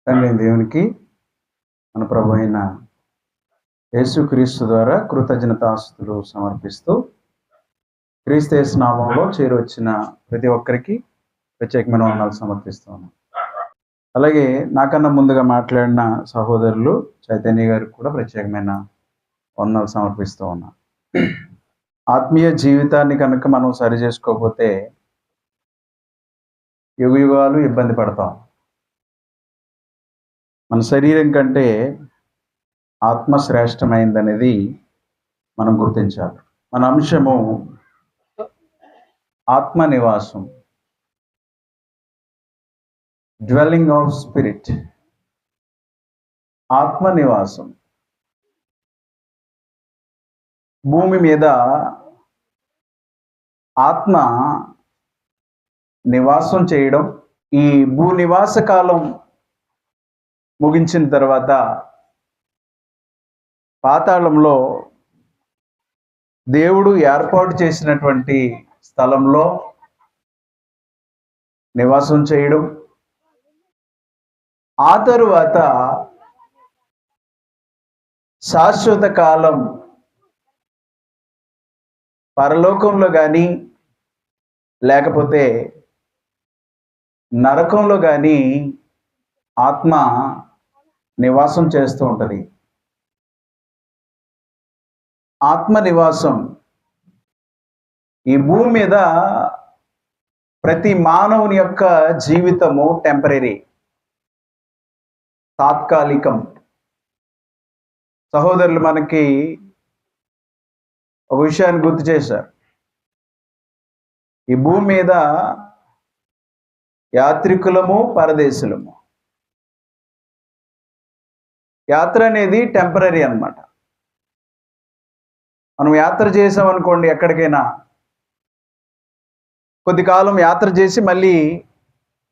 తండ్రి దేవునికి మన ప్రభు అయిన యేసుక్రీస్తు ద్వారా కృతజ్ఞతాస్తుతులు సమర్పిస్తూ క్రీస్తు యేసు నామంలో చేరువచ్చిన ప్రతి ఒక్కరికి ప్రత్యేకమైన వందనాలు సమర్పిస్తున్నాను. అలాగే నాకన్నా ముందుగా మాట్లాడిన సహోదరులు చైతన్య గారికి కూడా ప్రత్యేకమైన వందనాలు సమర్పిస్తూ ఉన్నాను. ఆత్మీయ జీవితాన్ని కనుక మనం సరి చేసుకోకపోతే యుగయుగాలు ఇబ్బంది పడతాం. మన శరీరం కంటే ఆత్మ శ్రేష్టమైందనేది మనం గుర్తించాలి. మన అంశము ఆత్మ నివాసం, డ్వెల్లింగ్ ఆఫ్ స్పిరిట్. ఆత్మ నివాసం భూమి మీద ఆత్మ నివాసం చేయడం, ఈ భూ నివాస కాలం ముగించిన తర్వాత పాతాళంలో దేవుడు ఏర్పాటు చేసినటువంటి స్థలంలో నివాసం చేయడం, ఆ తరువాత శాశ్వత కాలం పరలోకంలో కానీ లేకపోతే నరకంలో కానీ ఆత్మ నివాసం చేస్తూ ఉంటుంది. ఆత్మ నివాసం ఈ భూమి మీద ప్రతి మానవుని యొక్క జీవితము టెంపరీ, తాత్కాలికం. సహోదరులు మనకి ఒక విషయాన్ని గుర్తు చేశారు. ఈ భూమి మీద యాత్రికులము, పరదేశులము. యాత్ర అనేది టెంపరీ అన్నమాట. మనం యాత్ర చేసామనుకోండి, ఎక్కడికైనా కొద్ది కాలం యాత్ర చేసి మళ్ళీ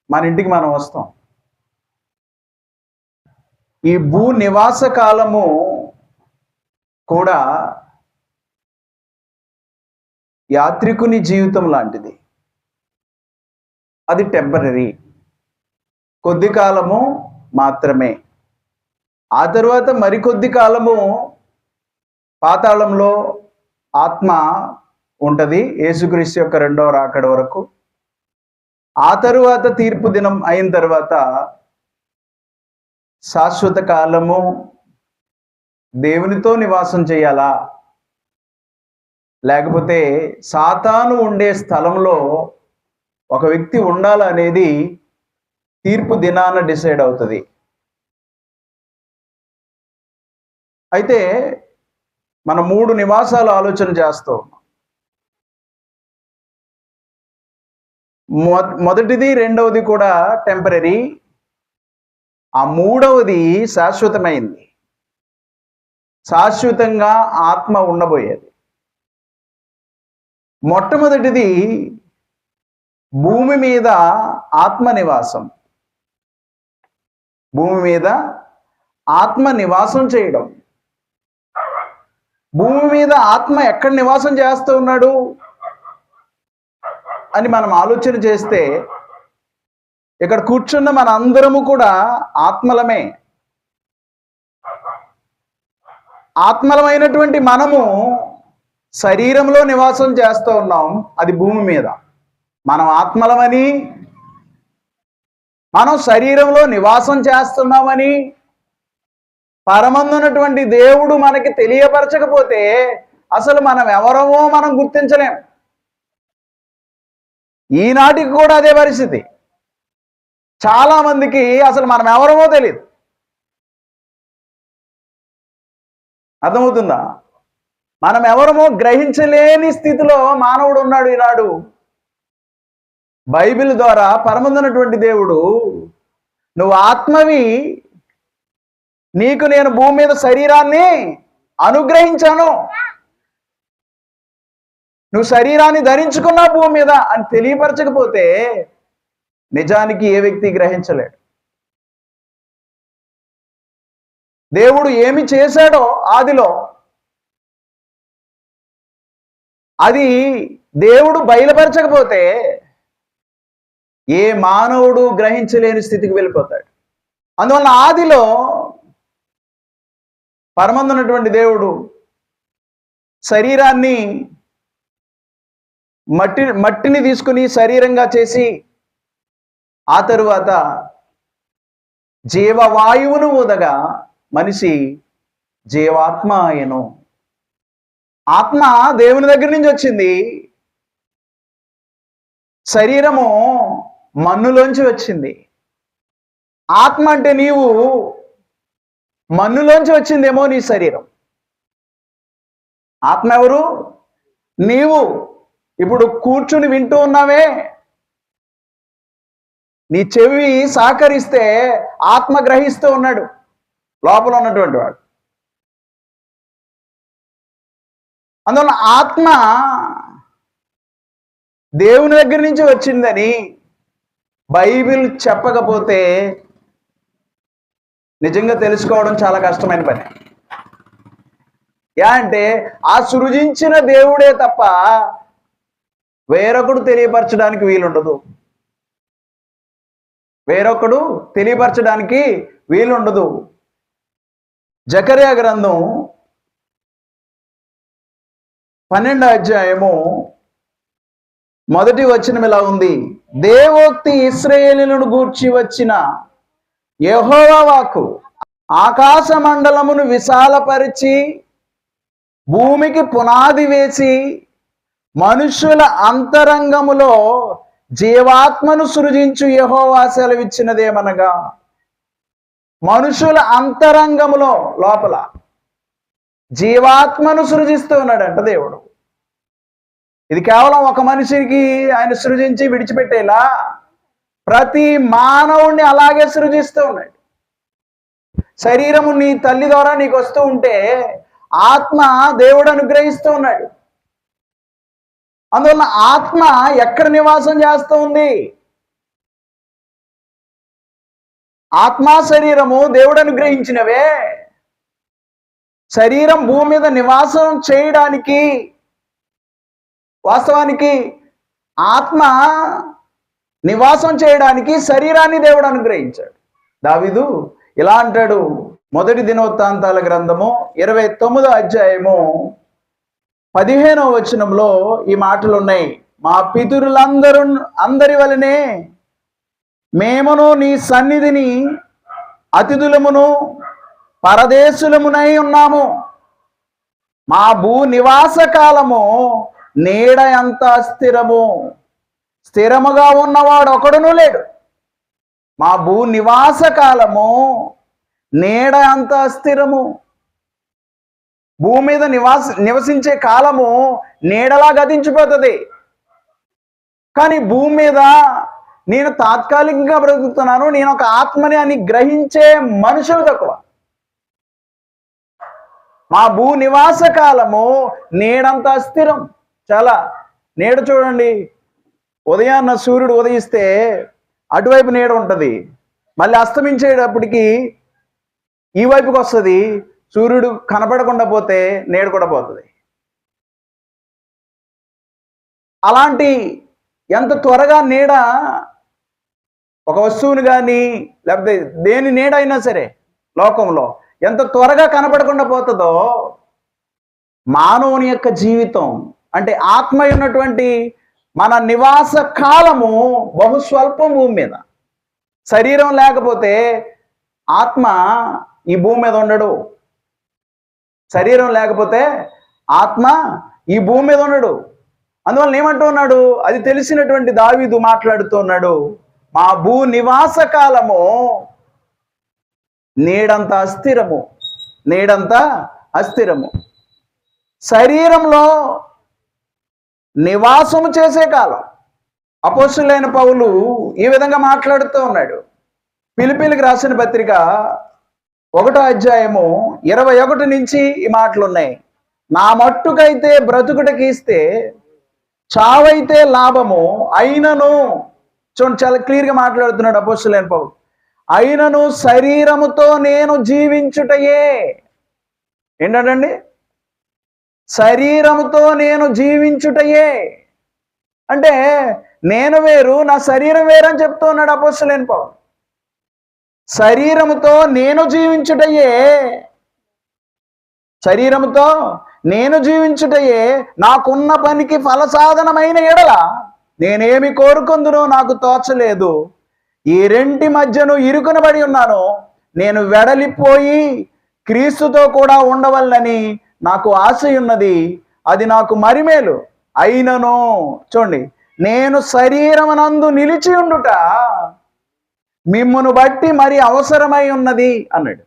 మన ఇంటికి మనం వస్తాం. ఈ భూ నివాస కాలము కూడా యాత్రికుని జీవితం లాంటిది. అది టెంపరీ, కొద్ది కాలము మాత్రమే. ఆ తర్వాత మరికొద్ది కాలము పాతాళంలో ఆత్మ ఉంటుంది, యేసుక్రీస్తు యొక్క రెండవ రాకడ వరకు. ఆ తరువాత తీర్పు దినం అయిన తర్వాత శాశ్వత కాలము దేవునితో నివాసం చేయాలా, లేకపోతే సాతాను ఉండే స్థలంలో ఒక వ్యక్తి ఉండాలనేది తీర్పు దినాన డిసైడ్ అవుతుంది. అయితే మనం 3 నివాసాలు ఆలోచన చేస్తాం. మొదటిది, రెండవది కూడా టెంపరీ, ఆ మూడవది శాశ్వతమైంది, శాశ్వతంగా ఆత్మ ఉండబోయేది. మొట్టమొదటిది భూమి మీద ఆత్మ నివాసం. భూమి మీద ఆత్మ నివాసం చేయడం. భూమి మీద ఆత్మ ఎక్కడ నివాసం చేస్తూ ఉన్నాడు అని మనం ఆలోచన చేస్తే, ఇక్కడ కూర్చున్న మన అందరము కూడా ఆత్మలమే. ఆత్మలమైనటువంటి మనము శరీరంలో నివాసం చేస్తూ ఉన్నాం, అది భూమి మీద. మనం ఆత్మలమని, మనం శరీరంలో నివాసం చేస్తున్నామని పరమందున్నటువంటి దేవుడు మనకి తెలియపరచకపోతే అసలు మనం ఎవరమో మనం గుర్తించలేం. ఈనాటికి కూడా అదే పరిస్థితి. చాలా మందికి అసలు మనం ఎవరమో తెలియదు. అర్థమవుతుందా? మనం ఎవరమో గ్రహించలేని స్థితిలో మానవుడు ఉన్నాడు ఈనాడు. బైబిల్ ద్వారా పరమందున్నటువంటి దేవుడు, నువ్వు ఆత్మవి, నీకు నేను భూమి మీద శరీరాన్ని అనుగ్రహించాను, నువ్వు శరీరాన్ని ధరించుకున్నా భూమి మీద అని తెలియపరచకపోతే నిజానికి ఏ వ్యక్తి గ్రహించలేడు. దేవుడు ఏమి చేశాడో ఆదిలో, అది దేవుడు బయలుపరచకపోతే ఏ మానవుడు గ్రహించలేని స్థితికి వెళ్ళిపోతాడు. అందువలన ఆదిలో పరమందున్నటువంటి దేవుడు శరీరాన్ని మట్టిని తీసుకుని శరీరంగా చేసి ఆ తరువాత జీవవాయువును ఊదగా మనిషి జీవాత్మ అయ్యను. ఆత్మ దేవుని దగ్గర నుంచి వచ్చింది, శరీరము మన్నులోంచి వచ్చింది. ఆత్మ అంటే నీవు మన్నులోంచి వచ్చిందేమో నీ శరీరం. ఆత్మ ఎవరు? నీవు. ఇప్పుడు కూర్చుని వింటూ ఉన్నావే, నీ చెవి సహకరిస్తే ఆత్మ గ్రహిస్తూ ఉన్నాడు, లోపల ఉన్నటువంటి వాడు. అందువల్ల ఆత్మ దేవుని దగ్గర నుంచి వచ్చిందని బైబిల్ చెప్పకపోతే నిజంగా తెలుసుకోవడం చాలా కష్టమైన పని. అంటే ఆ సృజించిన దేవుడే తప్ప వేరొకడు తెలియపరచడానికి వీలుండదు. వేరొకడు తెలియపరచడానికి వీలుండదు. జకర్యా గ్రంథం 12వ అధ్యాయము 1వ వచనం ఇలా ఉంది. దేవోక్తి ఇశ్రాయేలును గూర్చి వచ్చిన యెహోవా వాక్కు, ఆకాశ మండలమును విశాలపరిచి భూమికి పునాది వేసి మనుషుల అంతరంగములో జీవాత్మను సృజించు యెహోవా సెలవిచ్చినదేమనగా, మనుషుల అంతరంగములో లోపల జీవాత్మను సృజిస్తూ ఉన్నాడంట దేవుడు. ఇది కేవలం ఒక మనిషికి ఆయన సృజించి విడిచిపెట్టేలా ప్రతి మానవుణ్ణి అలాగే సృజిస్తూ ఉన్నాడు. శరీరము నీ తల్లి ద్వారా నీకు వస్తూ ఉంటే ఆత్మ దేవుడు అనుగ్రహిస్తూ ఉన్నాడు. అందువల్ల ఆత్మ ఎక్కడ నివాసం చేస్తూ ఉంది? ఆత్మ శరీరము దేవుడు అనుగ్రహించినవే. శరీరం భూమి మీద నివాసం చేయడానికి వాస్తవానికి ఆత్మ నివాసం చేయడానికి శరీరాన్ని దేవుడు అనుగ్రహించాడు. దావీదు ఇలా అంటాడు, 1 దినవృత్తాంతాల గ్రంథము 29వ అధ్యాయము 15వ వచనంలో ఈ మాటలు ఉన్నాయి. మా అందరి వలనే మేమును నీ సన్నిధిని అతిథులమును పరదేశులమునై ఉన్నాము. మా భూ నివాస కాలము నీడ ఎంత స్థిరము, స్థిరముగా ఉన్నవాడు ఒకడును లేడు. మా భూ నివాస కాలము నీడ అంత స్థిరము. భూమి మీద నివసించే కాలము నీడలా గతించిపోతుంది. కానీ భూమి మీద నేను తాత్కాలికంగా బ్రతుకుతున్నాను, నేను ఒక ఆత్మని అని గ్రహించే మనుషులు తక్కువ. మా భూ నివాస కాలము నీడంత స్థిరం. చాలా నీడ చూడండి, ఉదయాన్న సూర్యుడు ఉదయిస్తే అటువైపు నీడ ఉంటుంది, మళ్ళీ అస్తమించేటప్పటికి ఈ వైపుకి వస్తుంది. సూర్యుడు కనపడకుండా పోతే నీడ కూడా పోతుంది. అలాంటి ఎంత త్వరగా నీడ ఒక వస్తువుని కానీ లేకపోతే దేని నీడ అయినా సరే లోకంలో ఎంత త్వరగా కనపడకుండా పోతుందో మానవుని యొక్క జీవితం అంటే ఆత్మ ఉన్నటువంటి మన నివాస కాలము బహుస్వల్పం భూమి మీద. శరీరం లేకపోతే ఆత్మ ఈ భూమి మీద ఉండడు. శరీరం లేకపోతే ఆత్మ ఈ భూమి మీద ఉండడు. అందువల్ల ఏమంటూ ఉన్నాడు? అది తెలిసినటువంటి దావీదు మాట్లాడుతూ ఉన్నాడు, మా భూ నివాస కాలము నీడంత అస్థిరము, నీడంత అస్థిరము. శరీరంలో నివాసము చేసే కాలం. అపోస్తులైన పౌలు ఈ విధంగా మాట్లాడుతూ ఉన్నాడు. ఫిలిప్పీలకు రాసిన పత్రిక 1వ అధ్యాయము 21 నుంచి ఈ మాటలు ఉన్నాయి. నా మట్టుకైతే బ్రతుకుటకి ఇస్తే చావైతే లాభము, అయినను చూడండి చాలా క్లియర్గా మాట్లాడుతున్నాడు అపోస్తులైన పౌలు. అయినను శరీరముతో నేను జీవించుటయే. ఏంటండి? శరీరముతో నేను జీవించుటయే అంటే నేను వేరు, నా శరీరం వేరు అని చెప్తూ ఉన్నాడు అపోస్తులైన పౌలు. శరీరముతో నేను జీవించుటయే శరీరముతో నేను జీవించుటయే నాకున్న పనికి ఫలసాధనమైన ఎడల నేనేమి కోరుకుందునో నాకు తోచలేదు. ఈ రెంటి మధ్యను ఇరుకునబడి ఉన్నాను. నేను వెడలిపోయి క్రీస్తుతో కూడా ఉండవలనని నాకు ఆశ ఉన్నది. అది నాకు మరిమేలు. అయినను చూడండి, నేను శరీరమునందు నిలిచి ఉండుట మిమ్మును బట్టి మరి అవసరమై ఉన్నది అన్నాడు.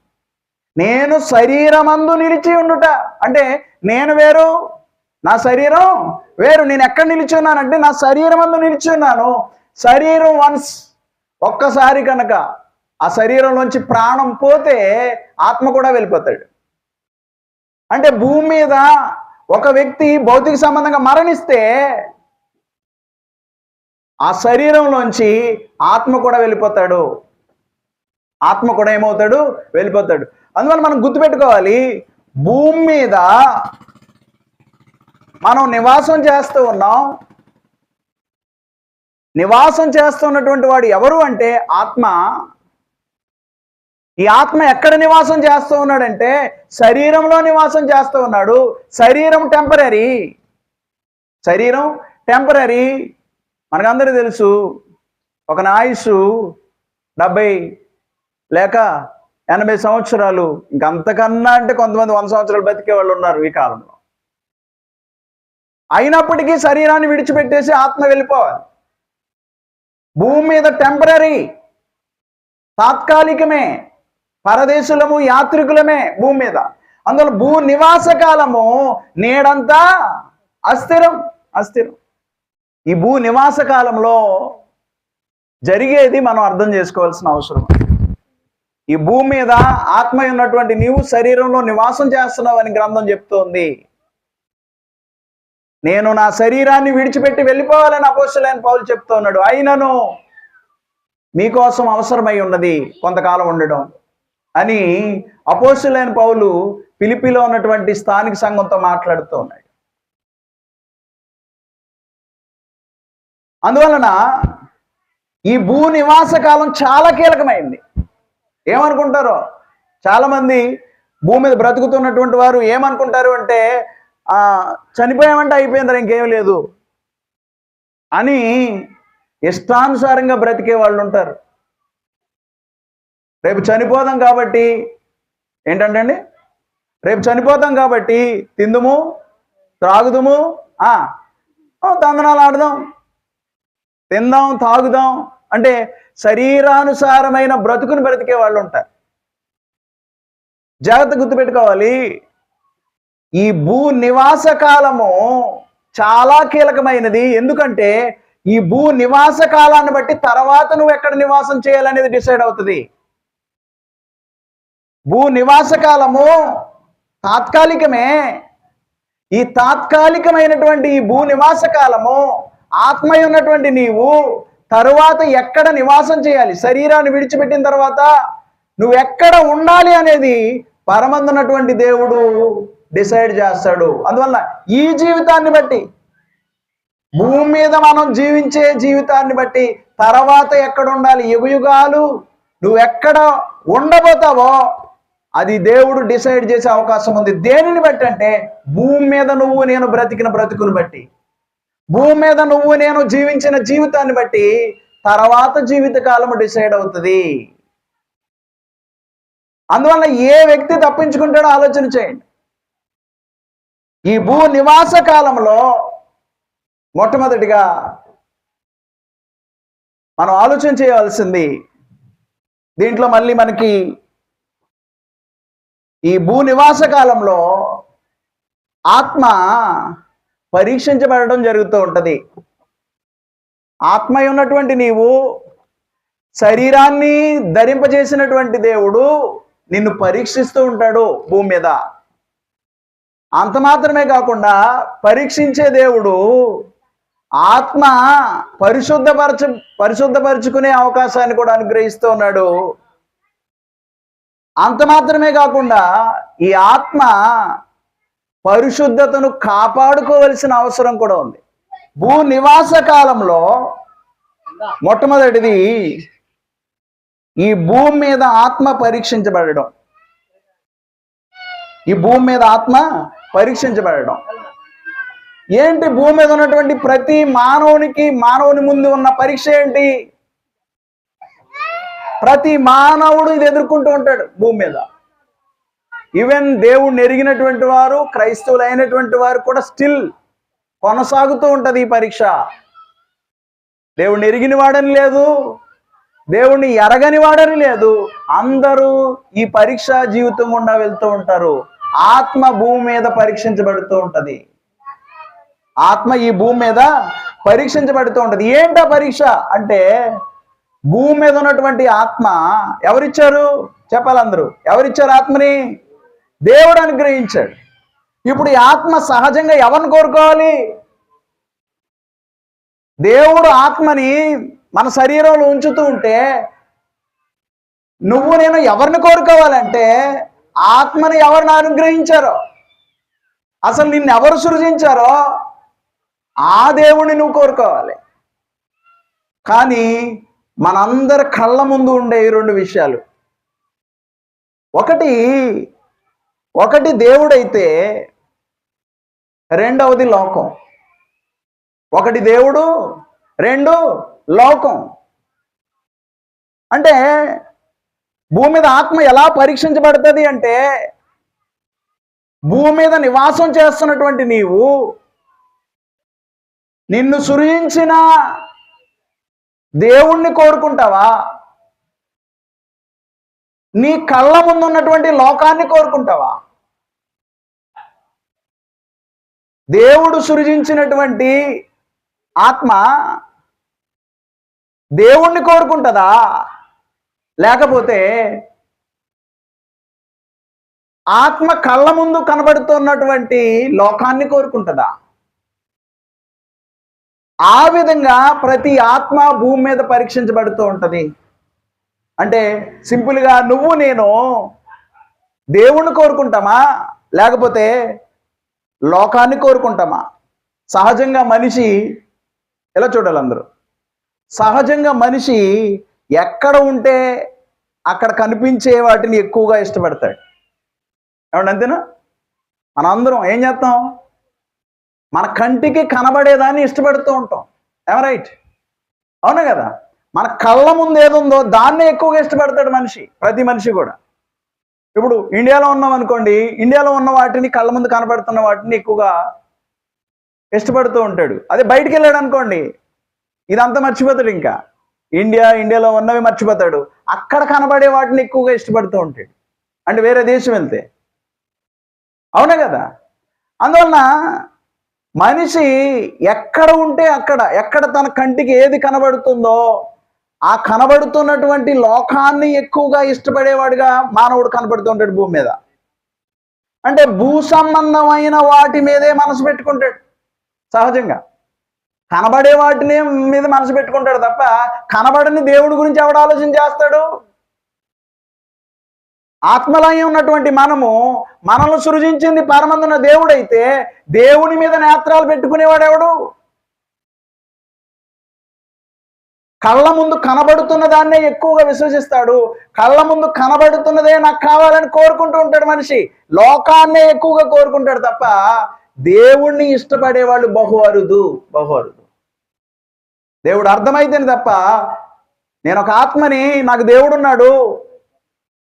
నేను శరీరమందు నిలిచి ఉండుట అంటే నేను వేరు, నా శరీరం వేరు. నేను ఎక్కడ నిలిచి ఉన్నానంటే నా శరీరమందు నిలిచి ఉన్నాను. శరీరం ఒక్కసారి కనుక ఆ శరీరంలోంచి ప్రాణం పోతే ఆత్మ కూడా వెళ్ళిపోతాడు. అంటే భూమి మీద ఒక వ్యక్తి భౌతిక సంబంధంగా మరణిస్తే ఆ శరీరంలోంచి ఆత్మ కూడా వెళ్ళిపోతాడు. ఆత్మ కూడా ఏమవుతాడు? వెళ్ళిపోతాడు. అందువల్ల మనం గుర్తుపెట్టుకోవాలి, భూమి మీద మనం నివాసం చేస్తూ ఉన్నాం. నివాసం చేస్తున్నటువంటి వాడు ఎవరు అంటే ఆత్మ. ఈ ఆత్మ ఎక్కడ నివాసం చేస్తూ ఉన్నాడంటే శరీరంలో నివాసం చేస్తూ ఉన్నాడు. శరీరం టెంపరీ. శరీరం టెంపరీ. మనకందరూ తెలుసు, ఒక ఆయుష్ 70 లేక 80 సంవత్సరాలు, ఇంకంతకన్నా అంటే కొంతమంది 100 సంవత్సరాలు బతికే వాళ్ళు ఉన్నారు ఈ కాలంలో. అయినప్పటికీ శరీరాన్ని విడిచిపెట్టేసి ఆత్మ వెళ్ళిపోవాలి. భూమి మీద టెంపరీ, తాత్కాలికమే, పరదేశులము, యాత్రికులమే భూమి మీద. అందువల్ల భూ నివాస కాలము నేడంతా అస్థిరం. ఈ భూ నివాస కాలంలో జరిగేది మనం అర్థం చేసుకోవాల్సిన అవసరం. ఈ భూమి మీద ఆత్మ ఉన్నటువంటి నీవు శరీరంలో నివాసం చేస్తున్నావు అని గ్రంథం చెప్తోంది. నేను నా శరీరాన్ని విడిచిపెట్టి వెళ్ళిపోవాలని అపోస్తలుడైన పౌలు చెప్తూ ఉన్నాడు. అయినను మీకోసం అవసరమై ఉన్నది కొంతకాలం ఉండడం అని అపోస్తలుడైన పౌలు ఫిలిప్పీలో ఉన్నటువంటి స్థానిక సంఘంతో మాట్లాడుతూ ఉన్నాడు. అందువలన ఈ భూ నివాస కాలం చాలా కీలకమైంది. ఏమనుకుంటారో చాలామంది భూమి మీద బ్రతుకుతున్నటువంటి వారు ఏమనుకుంటారు అంటే చనిపోయామంటే అయిపోయింది, ఇంకేం లేదు అని ఇష్టానుసారంగా బ్రతికే వాళ్ళు ఉంటారు. రేపు చనిపోదాం కాబట్టి ఏంటంటే రేపు చనిపోతాం కాబట్టి తిందుము, త్రాగుదుము, తందనాలు ఆడదాం, తిందాం, తాగుదాం అంటే శరీరానుసారమైన బ్రతుకుని బ్రతికే వాళ్ళు ఉంటారు. జాగ్రత్త గుర్తుపెట్టుకోవాలి, ఈ భూ నివాస కాలము చాలా కీలకమైనది. ఎందుకంటే ఈ భూ నివాస కాలాన్ని బట్టి తర్వాత నువ్వు ఎక్కడ నివాసం చేయాలనేది డిసైడ్ అవుతుంది. భూ నివాస కాలము తాత్కాలికమే. ఈ తాత్కాలికమైనటువంటి ఈ భూ నివాస కాలము ఆత్మయ ఉన్నటువంటి నీవు తరువాత ఎక్కడ నివాసం చేయాలి, శరీరాన్ని విడిచిపెట్టిన తర్వాత నువ్వు ఎక్కడ ఉండాలి అనేది పరమందున్నటువంటి దేవుడు డిసైడ్ చేస్తాడు. అందువల్ల ఈ జీవితాన్ని బట్టి, భూమి మీద మనం జీవించే జీవితాన్ని బట్టి తర్వాత ఎక్కడ ఉండాలి, యుగయుగాలు నువ్వు ఎక్కడ ఉండబోతావో అది దేవుడు డిసైడ్ చేసే అవకాశం ఉంది. దేనిని బట్టి అంటే భూమి మీద నువ్వు నేను బ్రతికిన బ్రతుకుని బట్టి, భూమి మీద నువ్వు నేను జీవించిన జీవితాన్ని బట్టి తర్వాత జీవిత కాలము డిసైడ్ అవుతుంది. అందువల్ల ఏ వ్యక్తి తప్పించుకుంటాడో ఆలోచన చేయండి. ఈ భూ నివాస కాలంలో మొట్టమొదటిగా మనం ఆలోచన చేయవలసింది, దీంట్లో మళ్ళీ మనకి ఈ భూ నివాస కాలంలో ఆత్మ పరీక్షించబడడం జరుగుతూ ఉంటుంది. ఆత్మ ఉన్నటువంటి నీవు, శరీరాన్ని ధరింపజేసినటువంటి దేవుడు నిన్ను పరీక్షిస్తూ ఉంటాడు భూమి మీద. అంత మాత్రమే కాకుండా పరీక్షించే దేవుడు ఆత్మ పరిశుద్ధపరచుకునే అవకాశాన్ని కూడా అనుగ్రహిస్తూ ఉన్నాడు. అంత మాత్రమే కాకుండా ఈ ఆత్మ పరిశుద్ధతను కాపాడుకోవలసిన అవసరం కూడా ఉంది. భూ నివాస కాలంలో మొట్టమొదటిది ఈ భూమి మీద ఆత్మ పరీక్షించబడడం, ఈ భూమి మీద ఆత్మ పరీక్షించబడడం ఏంటి? భూమి మీద ఉన్నటువంటి ప్రతి మానవుని ముందు ఉన్న పరీక్ష ఏంటి? ప్రతి మానవుడు ఇది ఎదుర్కొంటూ ఉంటాడు భూమి మీద. ఈవెన్ దేవుణ్ణి ఎరిగినటువంటి వారు, క్రైస్తవులు అయినటువంటి వారు కూడా స్టిల్ కొనసాగుతూ ఉంటది ఈ పరీక్ష. దేవుణ్ణి ఎరిగిన వాడని లేదు, దేవుణ్ణి ఎరగని వాడని లేదు, అందరూ ఈ పరీక్ష జీవితం గుండా వెళ్తూ ఉంటారు. ఆత్మ భూమి మీద పరీక్షించబడుతూ ఉంటది. ఆత్మ ఈ భూమి మీద పరీక్షించబడుతూ ఉంటది. ఏంటా పరీక్ష అంటే, భూమి మీద ఉన్నటువంటి ఆత్మ ఎవరిచ్చారు చెప్పాలి అందరూ? ఎవరిచ్చారు ఆత్మని? దేవుడు అనుగ్రహించాడు. ఇప్పుడు ఈ ఆత్మ సహజంగా ఎవరిని కోరుకోవాలి? దేవుడు ఆత్మని మన శరీరంలో ఉంచుతూ ఉంటే నువ్వు నేను ఎవరిని కోరుకోవాలంటే, ఆత్మని ఎవరిని అనుగ్రహించారో, అసలు నిన్ను ఎవరు సృజించారో ఆ దేవుణ్ణి నువ్వు కోరుకోవాలి. కానీ మనందరి కళ్ళ ముందు ఉండే ఈ రెండు విషయాలు, ఒకటి దేవుడైతే రెండవది లోకం. ఒకటి దేవుడు, రెండు లోకం. అంటే భూమి మీద ఆత్మ ఎలా పరీక్షించబడుతుంది అంటే, భూమి మీద నివాసం చేస్తున్నటువంటి నీవు నిన్ను సృజించిన దేవుణ్ణి కోరుకుంటావా? నీ కళ్ళ ముందు ఉన్నటువంటి లోకాన్ని కోరుకుంటావా? దేవుడు సృజించినటువంటి ఆత్మ దేవుణ్ణి కోరుకుంటుందా, లేకపోతే ఆత్మ కళ్ళ ముందు కనబడుతున్నటువంటి లోకాన్ని కోరుకుంటుందా? ఆ విధంగా ప్రతి ఆత్మ భూమి మీద పరీక్షించబడుతూ ఉంటది. అంటే సింపుల్గా నువ్వు నేను దేవుణ్ణి కోరుకుంటామా, లేకపోతే లోకాన్ని కోరుకుంటామా? సహజంగా మనిషి ఎలా చూడాలి అందరూ? సహజంగా మనిషి ఎక్కడ ఉంటే అక్కడ కనిపించే వాటిని ఎక్కువగా ఇష్టపడతాడు. ఏమండి అంతేనా? మనందరం ఏం చేస్తాం? మన కంటికి కనబడేదాన్ని ఇష్టపడుతూ ఉంటాం. రైట్? అవునా కదా? మన కళ్ళ ముందు ఏదుందో దాన్నే ఎక్కువగా ఇష్టపడతాడు మనిషి, ప్రతి మనిషి కూడా. ఇప్పుడు ఇండియాలో ఉన్నాం అనుకోండి, ఇండియాలో ఉన్న వాటిని, కళ్ళ ముందు కనబడుతున్న వాటిని ఎక్కువగా ఇష్టపడుతూ ఉంటాడు. అదే బయటికి వెళ్ళాడు అనుకోండి, ఇదంతా మర్చిపోతాడు. ఇంకా ఇండియాలో ఉన్నవి మర్చిపోతాడు. అక్కడ కనబడే వాటిని ఎక్కువగా ఇష్టపడుతూ ఉంటాడు. అంటే వేరే దేశం వెళ్తే. అవునా కదా? అందువలన మనిషి ఎక్కడ ఉంటే ఎక్కడ తన కంటికి ఏది కనబడుతుందో ఆ కనబడుతున్నటువంటి లోకాన్ని ఎక్కువగా ఇష్టపడేవాడిగా మానవుడు కనబడుతూ ఉంటాడు భూమి మీద. అంటే భూ సంబంధమైన వాటి మీదే మనసు పెట్టుకుంటాడు. సహజంగా కనబడే వాటిని మీద మనసు పెట్టుకుంటాడు తప్ప, కనబడని దేవుడి గురించి ఎవడు ఆలోచన చేస్తాడు? ఆత్మలయం ఉన్నటువంటి మనల్ని సృజించింది పరమందున్న దేవుడైతే దేవుని మీద నేత్రాలు పెట్టుకునేవాడు ఎవడు? కళ్ళ ముందు కనబడుతున్న దాన్నే ఎక్కువగా విశ్వసిస్తాడు. కళ్ళ ముందు కనబడుతున్నదే నాకు కావాలని కోరుకుంటూ ఉంటాడు మనిషి. లోకాన్నే ఎక్కువగా కోరుకుంటాడు తప్ప దేవుణ్ణి ఇష్టపడేవాళ్ళు బహు అరుదు. దేవుడు అర్థమైతేనే తప్ప, నేను ఒక ఆత్మని, నాకు దేవుడున్నాడు,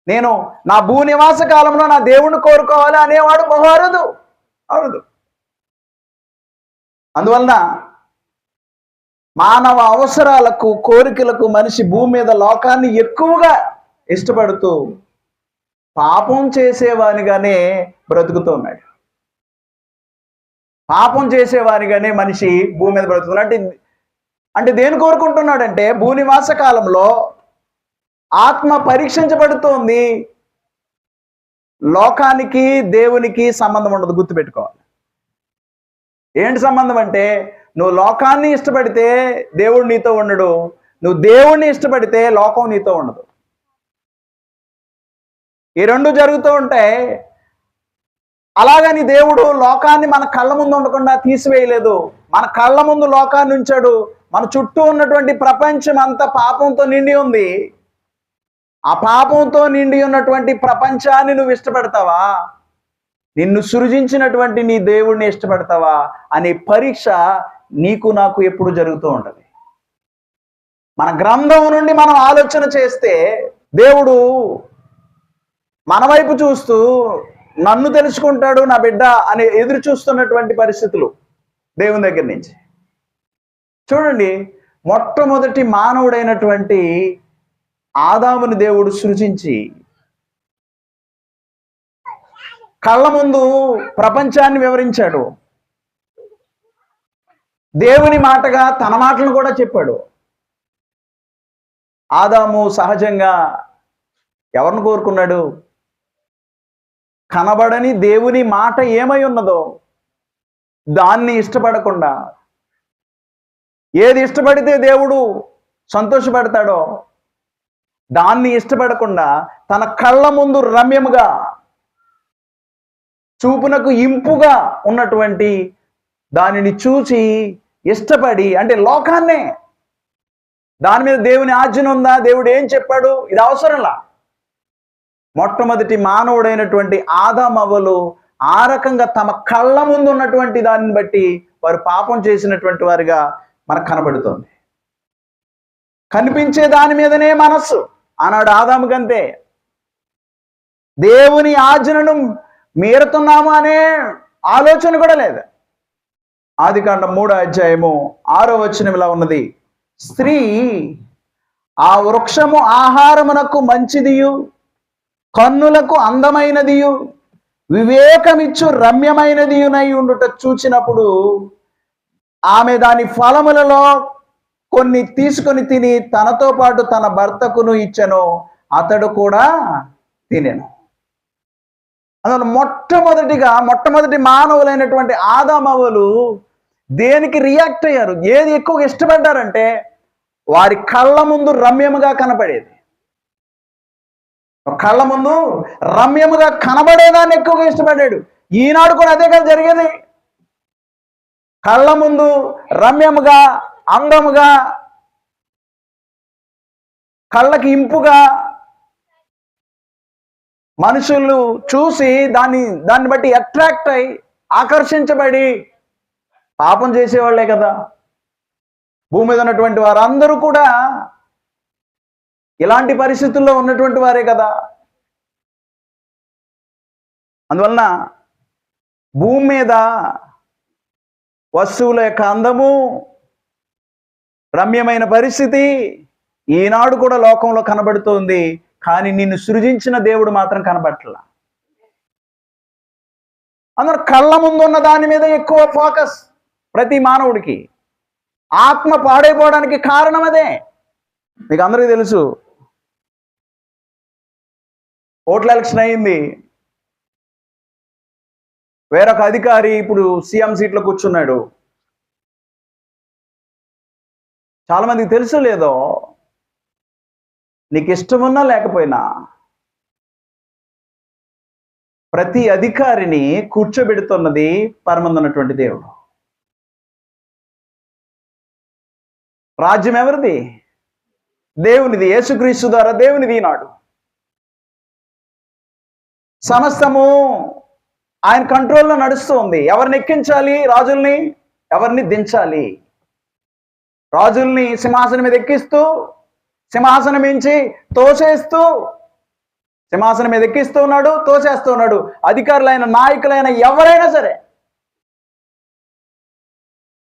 నేను నా భూనివాస కాలంలో నా దేవుణ్ణి కోరుకోవాలి అనేవాడు బహు అరుదు. అందువలన మానవ అవసరాలకు, కోరికలకు మనిషి భూమి మీద లోకాన్ని ఎక్కువగా ఇష్టపడుతూ పాపం చేసేవానిగానే బ్రతుకుతున్నాడు. పాపం చేసేవానిగానే మనిషి భూమి మీద బ్రతుకుతున్నాడు. అంటే దేని కోరుకుంటున్నాడంటే, భూనివాస కాలంలో ఆత్మ పరీక్షించబడుతోంది. లోకానికి దేవునికి సంబంధం ఉండదు, గుర్తుపెట్టుకోవాలి. ఏంటి సంబంధం అంటే, నువ్వు లోకాన్ని ఇష్టపడితే దేవుడు నీతో ఉండడు, నువ్వు దేవుణ్ణి ఇష్టపడితే లోకం నీతో ఉండదు. ఈ రెండు జరుగుతూ ఉంటాయి. అలాగని దేవుడు లోకాన్ని మన కళ్ళ ముందు ఉండకుండా తీసివేయలేదు. మన కళ్ళ ముందు లోకాన్ని ఉంచాడు. మన చుట్టూ ఉన్నటువంటి ప్రపంచం అంతా పాపంతో నిండి ఉంది. ఆ పాపంతో నిండి ఉన్నటువంటి ప్రపంచాన్ని నువ్వు ఇష్టపడతావా, నిన్ను సృజించినటువంటి నీ దేవుడిని ఇష్టపడతావా అనే పరీక్ష నీకు నాకు ఎప్పుడు జరుగుతూ ఉంటుంది. మన గ్రంథం నుండి మనం ఆలోచన చేస్తే దేవుడు మన వైపు చూస్తూ నన్ను తెలుసుకుంటాడు నా బిడ్డ అని ఎదురు చూస్తున్నటువంటి పరిస్థితులు దేవుని దగ్గర నుంచి. చూడండి, మొట్టమొదటి మానవుడైనటువంటి ఆదాముని దేవుడు సృజించి కళ్ళ ముందు ప్రపంచాన్ని వివరించాడు. దేవుని మాటగా తన మాటలను కూడా చెప్పాడు. ఆదాము సహజంగా ఎవరిని కోరుకున్నాడు? కనబడని దేవుని మాట ఏమై ఉన్నదో దాన్ని ఇష్టపడకుండా, ఏది ఇష్టపడితే దేవుడు సంతోషపడతాడో దాన్ని ఇష్టపడకుండా తన కళ్ళ ముందు రమ్యముగా చూపునకు ఇంపుగా ఉన్నటువంటి దానిని చూసి ఇష్టపడి, అంటే లోకాన్నే, దాని మీద దేవుని ఆజ్ఞ ఉందా, దేవుడు ఏం చెప్పాడు, ఇది అవసరంలా. మొట్టమొదటి మానవుడైనటువంటి ఆదామవ్వలు ఆ రకంగా తమ కళ్ళ ముందు ఉన్నటువంటి దానిని బట్టి వారు పాపం చేసినటువంటి వారిగా మనకు కనబడుతోంది. కనిపించే దాని మీదనే మనస్సు ఆనాడు ఆదాముకంతే. దేవుని ఆజ్ఞను మీరుతున్నాము అనే ఆలోచన కూడా లేదు. ఆదికాండం 3వ అధ్యాయము 6వ వచనం ఇలా ఉన్నది, స్త్రీ ఆ వృక్షము ఆహారమునకు మంచిదియు కన్నులకు అందమైనదియు వివేకమిచ్చు రమ్యమైనదియునై ఉండుట చూచినప్పుడు ఆమె దాని ఫలములలో కొన్ని తీసుకొని తిని తనతో పాటు తన భర్తకును ఇచ్చెను, అతడు కూడా తినెను. అందువల్ల మొట్టమొదటి మానవులైనటువంటి ఆదామవ్వలు దేనికి రియాక్ట్ అయ్యారు, ఏది ఎక్కువగా ఇష్టపడ్డారంటే వారి కళ్ళ ముందు రమ్యముగా కనపడేది. కళ్ళ ముందు రమ్యముగా కనబడేదాన్ని ఎక్కువగా ఇష్టపడ్డాడు. ఈనాడు కూడా అదే కదా జరిగేది. కళ్ళ ముందు రమ్యముగా, అందముగా, కళ్ళకి ఇంపుగా మనుషులు చూసి దాన్ని బట్టి అట్రాక్ట్ అయి ఆకర్షించబడి పాపం చేసేవాళ్లే కదా. భూమి మీద ఉన్నటువంటి వారందరూ కూడా ఇలాంటి పరిస్థితుల్లో ఉన్నటువంటి వారే కదా. అందువలన భూమి మీద వస్తువుల యొక్క అందము, రమ్యమైన పరిస్థితి ఈనాడు కూడా లోకంలో కనబడుతోంది. కానీ నిన్ను సృజించిన దేవుడు మాత్రం కనబడట్లా. అందరూ కళ్ళ ముందు ఉన్న దాని మీద ఎక్కువ ఫోకస్ ప్రతి మానవుడికి. ఆత్మ పాడైపోవడానికి కారణం అదే. మీకు అందరికీ తెలుసు, ఓట్ల ఎలక్షన్ అయింది, వేరొక అధికారి ఇప్పుడు సీఎం సీట్లో కూర్చున్నాడు. చాలా మందికి తెలుసు లేదో, నీకు ఇష్టమున్నా లేకపోయినా ప్రతి అధికారిని కూర్చోబెడుతున్నది పరమందున్నటువంటి దేవుడు. రాజ్యం ఎవరిది? దేవునిది. యేసుక్రీస్తు ద్వారా దేవునిది. ఈనాడు సమస్తము ఆయన కంట్రోల్లో నడుస్తుంది. ఎవరిని ఎక్కించాలి రాజుల్ని, ఎవరిని దించాలి. రాజుల్ని సింహాసనం మీద ఎక్కిస్తూ, సింహాసనం మించి తోసేస్తూ, సింహాసనం మీద ఎక్కిస్తూ ఉన్నాడు, తోసేస్తూ ఉన్నాడు. అధికారులైన, నాయకులైన ఎవరైనా సరే.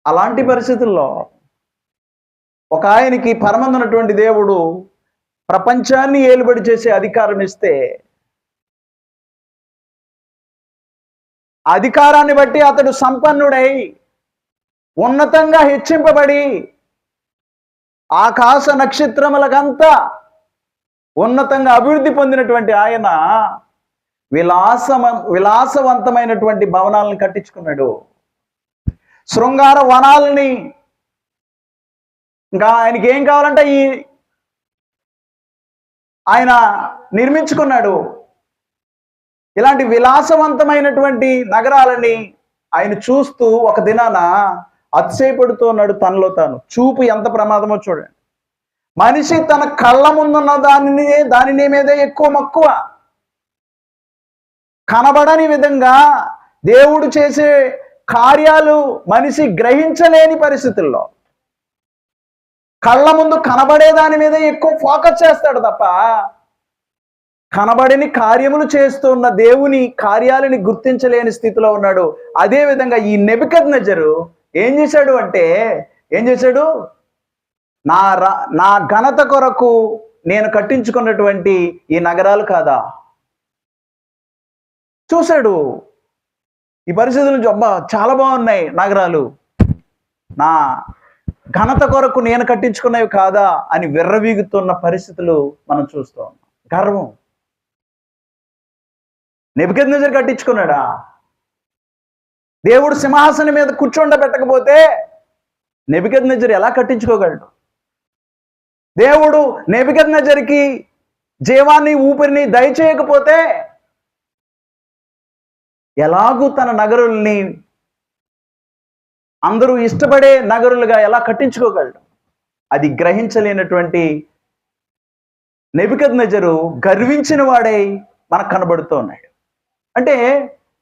అలాంటి పరిస్థితుల్లో ఒక ఆయనకి పరమందున్నటువంటి దేవుడు ప్రపంచాన్ని ఏలుబడి చేసే అధికారం ఇస్తే, అధికారాన్ని బట్టి అతడు సంపన్నుడై ఉన్నతంగా హెచ్చింపబడి ఆకాశ నక్షత్రములకంతా ఉన్నతంగా అభివృద్ధి పొందినటువంటి ఆయన విలాసవంతమైనటువంటి భవనాలను కట్టించుకున్నాడు. శృంగార వనాలని, ఇంకా ఆయనకి ఏం కావాలంటే ఆయన నిర్మించుకున్నాడు. ఇలాంటి విలాసవంతమైనటువంటి నగరాలని ఆయన చూస్తూ ఒక దినాన అతిశయపడుతూ ఉన్నాడు తనలో తాను. చూపు ఎంత ప్రమాదమో చూడండి. మనిషి తన కళ్ళ ముందున్న దాని మీద ఎక్కువ మక్కువ. కనబడని విధంగా దేవుడు చేసే కార్యాలు మనిషి గ్రహించలేని పరిస్థితుల్లో కళ్ళ ముందు కనబడే దాని మీద ఎక్కువ ఫోకస్ చేస్తాడు తప్ప కనబడని కార్యములు చేస్తున్న దేవుని కార్యాలని గుర్తించలేని స్థితిలో ఉన్నాడు. అదే విధంగా ఈ నెబుకద్నెజరు ఏం చేశాడు? నా ఘనత కొరకు నేను కట్టించుకున్నటువంటి ఈ నగరాలు కాదా చూశాడు. ఈ పరిస్థితుల నుంచి అబ్బా చాలా బాగున్నాయి నగరాలు, నా ఘనత కొరకు నేను కట్టించుకున్నవి కాదా అని విర్రవీగుతున్న పరిస్థితులు మనం చూస్తూ ఉన్నాం. గర్వం. నెబుకద్నెజరు కట్టించుకున్నాడా? దేవుడు సింహాసనం మీద కూర్చోండబెట్టకపోతే నెబుకద్నెజరు ఎలా కట్టించుకోగలడు? దేవుడు నెబుకద్నెజరుకి జీవాన్ని ఊపిరిని దయచేయకపోతే ఎలాగూ తన నగరుల్ని అందరూ ఇష్టపడే నగరులుగా ఎలా కట్టించుకోగలడు? అది గ్రహించలేనటువంటి నెబుకద్నెజరు గర్వించిన వాడై మనకు కనబడుతూ ఉన్నాడు. అంటే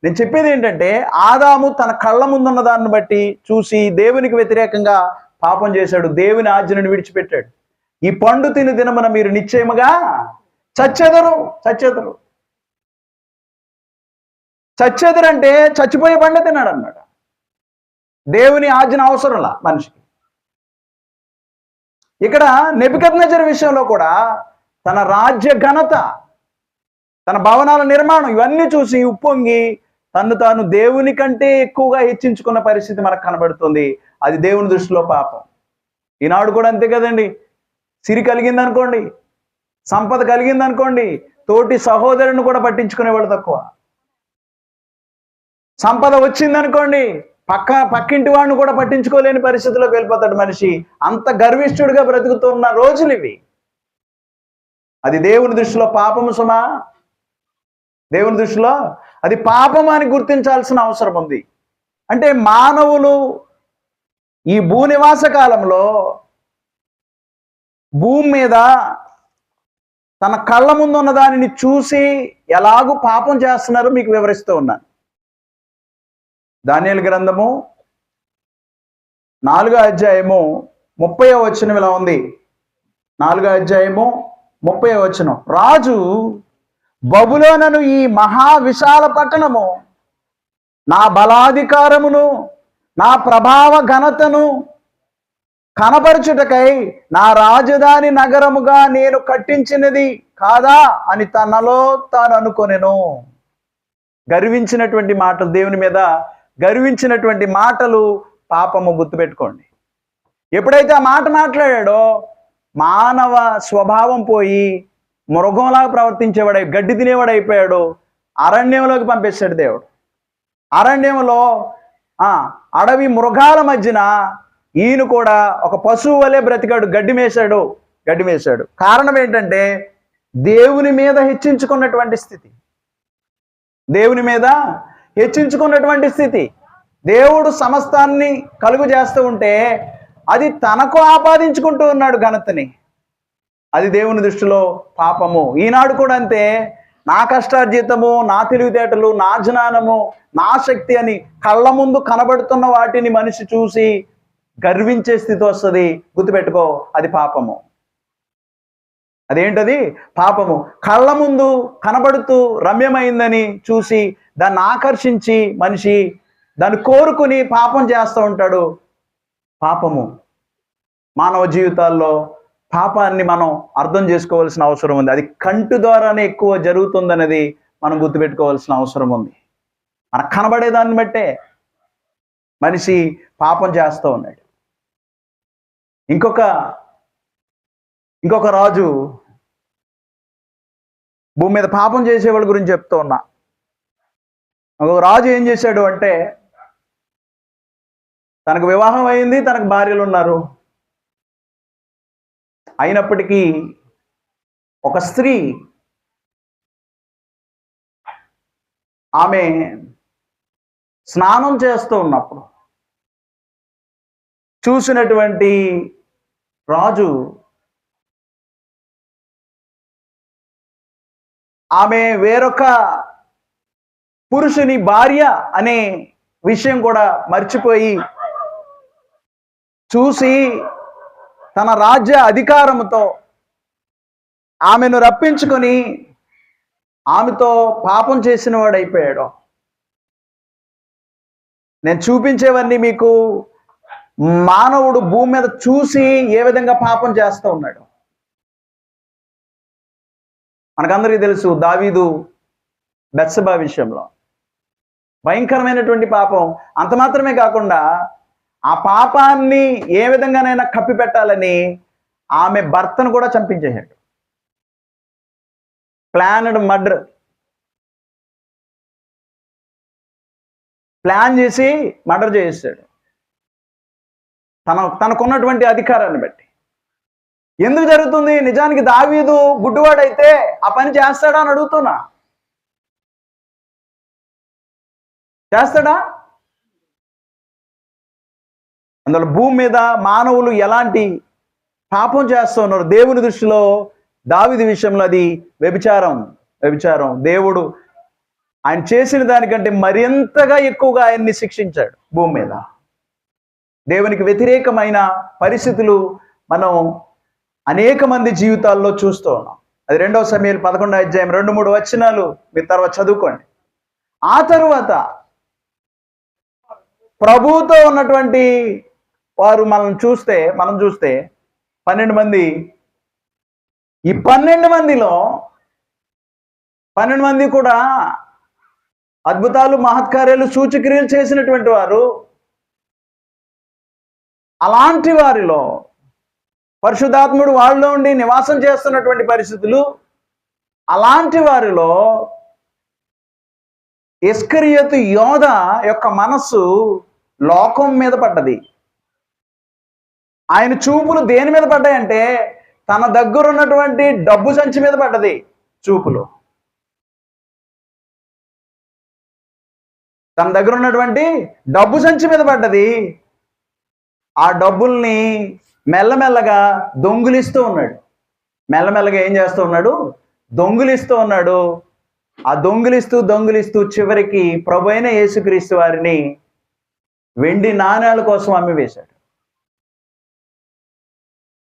నేను చెప్పేది ఏంటంటే, ఆదాము తన కళ్ళ ముందున్న దాన్ని బట్టి చూసి దేవునికి వ్యతిరేకంగా పాపం చేశాడు, దేవుని ఆజ్ఞను విడిచిపెట్టాడు. ఈ పండు తిని దినమున మీరు నిశ్చయముగా చచ్చెదరు అంటే చచ్చిపోయే పండు తిన్నాడు అన్నమాట. దేవుని ఆజ్ఞ అవసరంలా మనిషికి. ఇక్కడ నెబుకద్నెజరు విషయంలో కూడా తన రాజ్య ఘనత, తన భవనాల నిర్మాణం ఇవన్నీ చూసి ఉప్పొంగి తాను దేవుని కంటే ఎక్కువగా హెచ్చించుకున్న పరిస్థితి మనకు కనబడుతుంది. అది దేవుని దృష్టిలో పాపం. ఈనాడు కూడా అంతే కదండి. సిరి కలిగిందనుకోండి, సంపద కలిగిందనుకోండి, తోటి సహోదరుని కూడా పట్టించుకునేవాళ్ళు తక్కువ. సంపద వచ్చిందనుకోండి, పక్కింటి వాడిని కూడా పట్టించుకోలేని పరిస్థితిలోకి వెళ్ళిపోతాడు మనిషి. అంత గర్విష్ఠుడిగా బ్రతుకుతున్న రోజులు ఇవి. అది దేవుని దృష్టిలో పాపము సుమా. దేవుని దృష్టిలో అది పాపం అని గుర్తించాల్సిన అవసరం ఉంది. అంటే మానవులు ఈ భూనివాస కాలంలో భూమి మీద తన కళ్ళ ముందు ఉన్న దానిని చూసి ఎలాగూ పాపం చేస్తున్నారో మీకు వివరిస్తూ ఉన్నాను. దానియేలు గ్రంథము 4వ అధ్యాయము 30వ వచనం ఇలా ఉంది. 4వ అధ్యాయము 30వ వచనం. రాజు బబులోనను ఈ మహా విశాల పట్టణము నా బలాధికారమును నా ప్రభావ ఘనతను కనపరచుటకై నా రాజధాని నగరముగా నేను కట్టించినది కాదా అని తనలో తాను అనుకొనెను. గర్వించినటువంటి మాటలు, దేవుని మీద గర్వించినటువంటి మాటలు పాపము. గుర్తుపెట్టుకోండి. ఎప్పుడైతే ఆ మాట మాట్లాడాడో మానవ స్వభావం పోయి మృగంలాగా ప్రవర్తించేవాడు, గడ్డి తినేవాడు అయిపోయాడు. అరణ్యంలోకి పంపిస్తాడు దేవుడు. అరణ్యంలో అడవి మృగాల మధ్యన ఈయన కూడా ఒక పశువు వలె బ్రతికాడు, గడ్డి మేశాడు. కారణం ఏంటంటే దేవుని మీద హెచ్చించుకున్నటువంటి స్థితి. దేవుడు సమస్తాన్ని కలుగు చేస్తూ ఉంటే అది తనకు ఆపాదించుకుంటూ ఉన్నాడు ఘనతని. అది దేవుని దృష్టిలో పాపము. ఈనాడు కూడా అంతే. నా కష్టార్జితము, నా తెలివితేటలు, నా జ్ఞానము, నా శక్తి అని కళ్ళ ముందు కనబడుతున్న వాటిని మనిషి చూసి గర్వించే స్థితి వస్తుంది. గుర్తుపెట్టుకో, అది పాపము. అదేంటది? పాపము. కళ్ళ ముందు కనబడుతూ రమ్యమైందని చూసి దాన్ని ఆకర్షించి మనిషి దాన్ని కోరుకుని పాపం చేస్తూ ఉంటాడు. పాపము. మానవ జీవితాల్లో పాపాన్ని మనం అర్థం చేసుకోవాల్సిన అవసరం ఉంది. అది కంటి ద్వారానే ఎక్కువ జరుగుతుందనేది మనం గుర్తుపెట్టుకోవాల్సిన అవసరం ఉంది. మనకు కనబడేదాన్ని బట్టే మనిషి పాపం చేస్తూ ఉన్నాడు. ఇంకొక రాజు, భూమి మీద పాపం చేసేవాళ్ళ గురించి చెప్తూ ఉన్నా. ఒక రాజు ఏం చేశాడు అంటే, తనకు వివాహం అయింది, తనకు భార్యలు ఉన్నారు. అయినప్పటికీ ఒక స్త్రీ ఆమె స్నానం చేస్తూ ఉన్నప్పుడు చూసినటువంటి రాజు ఆమె వేరొక పురుషుని భార్య అనే విషయం కూడా మర్చిపోయి చూసి తన రాజ్య అధికారముతో ఆమెను రప్పించుకొని ఆమెతో పాపం చేసిన వాడు అయిపోయాడు. నేను చూపించేవన్నీ మీకు మానవుడు భూమి మీద చూసి ఏ విధంగా పాపం చేస్తూ ఉన్నాడు. మనకందరికీ తెలుసు దావీదు బెత్షెబా విషయంలో భయంకరమైనటువంటి పాపం. అంత మాత్రమే కాకుండా ఆ పాపాన్ని ఏ విధంగానైనా కప్పిపెట్టాలని ఆమె భర్తను కూడా చంపించేశాడు. ప్లాన్డ్ మర్డర్, ప్లాన్ చేసి మర్డర్ చేసేసాడు తనకున్నటువంటి అధికారాన్ని బట్టి. ఎందుకు జరుగుతుంది? నిజానికి దావీదు గుడ్డివాడైతే ఆ పని చేస్తాడా అని అడుగుతున్నా. చేస్తాడా? అందులో భూమి మీద మానవులు ఎలాంటి పాపం చేస్తూ ఉన్నారు. దేవుని దృష్టిలో దావీదు విషయంలో అది వ్యభిచారం. దేవుడు ఆయన చేసిన దానికంటే మరింతగా ఎక్కువగా ఆయన్ని శిక్షించాడు భూమి మీద. దేవునికి వ్యతిరేకమైన పరిస్థితులు మనం అనేక మంది జీవితాల్లో చూస్తూ ఉన్నాం. అది 2 సమూయేలు 11వ అధ్యాయం 2-3 వచనాలు మీరు తర్వాత చదువుకోండి. ఆ తరువాత ప్రభువుతో ఉన్నటువంటి వారు మనం చూస్తే 12 మంది. ఈ 12 మందిలో 12 మంది కూడా అద్భుతాలు, మహత్కార్యాలు, సూచక్రియలు చేసినటువంటి వారు. అలాంటి వారిలో పరిశుద్ధాత్ముడు వాళ్ళలో ఉండి నివాసం చేస్తున్నటువంటి పరిస్థితులు. అలాంటి వారిలో ఇస్కరియోతు యోధ యొక్క మనస్సు లోకం మీద పడ్డది. ఆయన చూపులు దేని మీద పడ్డాయంటే తన దగ్గర ఉన్నటువంటి డబ్బు సంచి మీద పడ్డది చూపులు. తన దగ్గర ఉన్నటువంటి డబ్బు సంచి మీద పడ్డది. ఆ డబ్బుల్ని మెల్లమెల్లగా దొంగిలిస్తూ ఉన్నాడు. మెల్లమెల్లగా ఏం చేస్తూ ఉన్నాడు? దొంగిలిస్తూ ఉన్నాడు. ఆ దొంగిలిస్తూ చివరికి ప్రభువైన యేసుక్రీస్తు వారిని వెండి నాణేల కోసం అమ్మివేశాడు.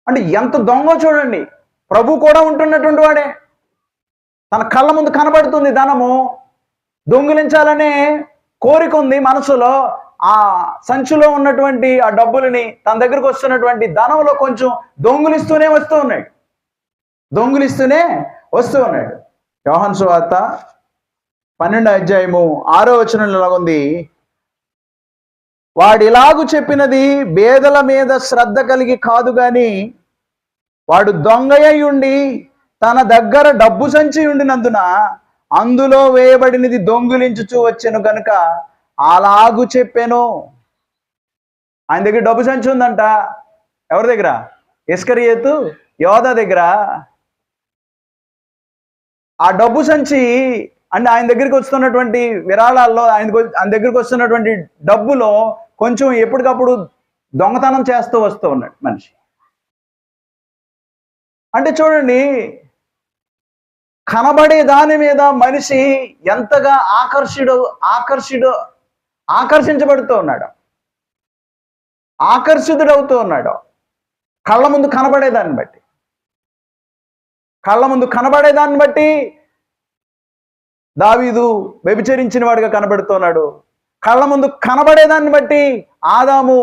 అంటే ఎంత దొంగ చూడండి. ప్రభు కూడా ఉంటున్నటువంటి వాడే. తన కళ్ళ ముందు కనబడుతుంది ధనము. దొంగిలించాలనే కోరిక ఉంది మనసులో. ఆ సంచిలో ఉన్నటువంటి ఆ డబ్బులని తన దగ్గరకు వస్తున్నటువంటి ధనంలో కొంచెం దొంగిలిస్తూనే వస్తూ ఉన్నాడు. యోహాను సువార్త 12వ అధ్యాయము 6వ వచనంలో ఇలాగుంది. వాడిలాగు చెప్పినది బేదల మీద శ్రద్ధ కలిగి కాదు గాని వాడు దొంగయ్య ఉండి తన దగ్గర డబ్బు సంచి ఉండినందున అందులో వేయబడినది దొంగిలించుచూ వచ్చెను గనుక అలాగు చెప్పాను. ఆయన దగ్గర డబ్బు సంచి ఉందంట. ఎవరి దగ్గర? ఇస్కరియోతు యోధ దగ్గర. ఆ డబ్బు సంచి అంటే ఆయన దగ్గరికి వస్తున్నటువంటి విరాళాల్లో ఆయన దగ్గరికి వస్తున్నటువంటి డబ్బులో కొంచెం ఎప్పటికప్పుడు దొంగతనం చేస్తూ వస్తూ ఉన్నాడు మనిషి. అంటే చూడండి, కనబడే దాని మీద మనిషి ఎంతగా ఆకర్షించబడుతూ ఉన్నాడు, ఆకర్షితుడవుతూ ఉన్నాడు. కళ్ళ ముందు కనబడేదాన్ని బట్టి దావీదు వ్యభిచరించిన వాడిగా కనబడుతున్నాడు. కళ్ళ ముందు కనబడేదాన్ని బట్టి ఆదాము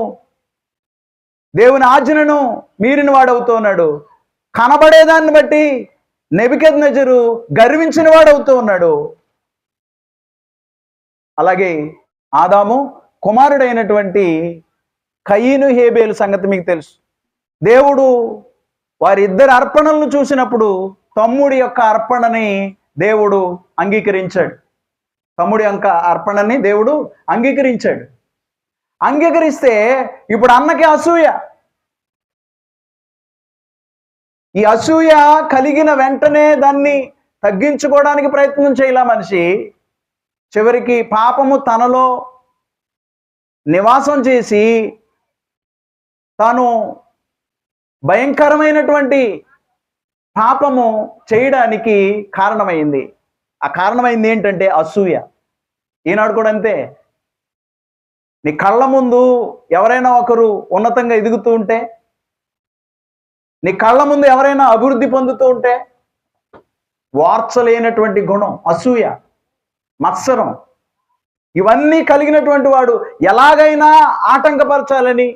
దేవుని ఆజ్ఞను మీరిన వాడవుతూ ఉన్నాడు. కనబడేదాన్ని బట్టి నెబుకద్నెజరు గర్వించిన వాడవుతూ ఉన్నాడు. అలాగే ఆదాము కుమారుడైనటువంటి కయీను హేబేలు సంగతి మీకు తెలుసు. దేవుడు వారిద్దరి అర్పణలను చూసినప్పుడు తమ్ముడి యొక్క అర్పణని దేవుడు అంగీకరించాడు. దేవుడు అంగీకరిస్తే ఇప్పుడు అన్నకి అసూయ. ఈ అసూయ కలిగిన వెంటనే దాన్ని తగ్గించుకోవడానికి ప్రయత్నం చేయలే మనిషి. చివరికి పాపము తనలో నివాసం చేసి తాను భయంకరమైనటువంటి పాపము చేయడానికి కారణమైంది. ఆ కారణమైంది ఏంటంటే అసూయ. ఈనాడు కూడా అంతే. నీ కళ్ళ ముందు ఎవరైనా ఒకరు ఉన్నతంగా ఎదుగుతూ ఉంటే, నీ కళ్ళ ముందు ఎవరైనా అభివృద్ధి పొందుతూ ఉంటే, వార్చలేనటువంటి గుణం అసూయ, మత్సరం, ఇవన్నీ కలిగినటువంటి వాడు ఎలాగైనా ఆటంకపరచాలని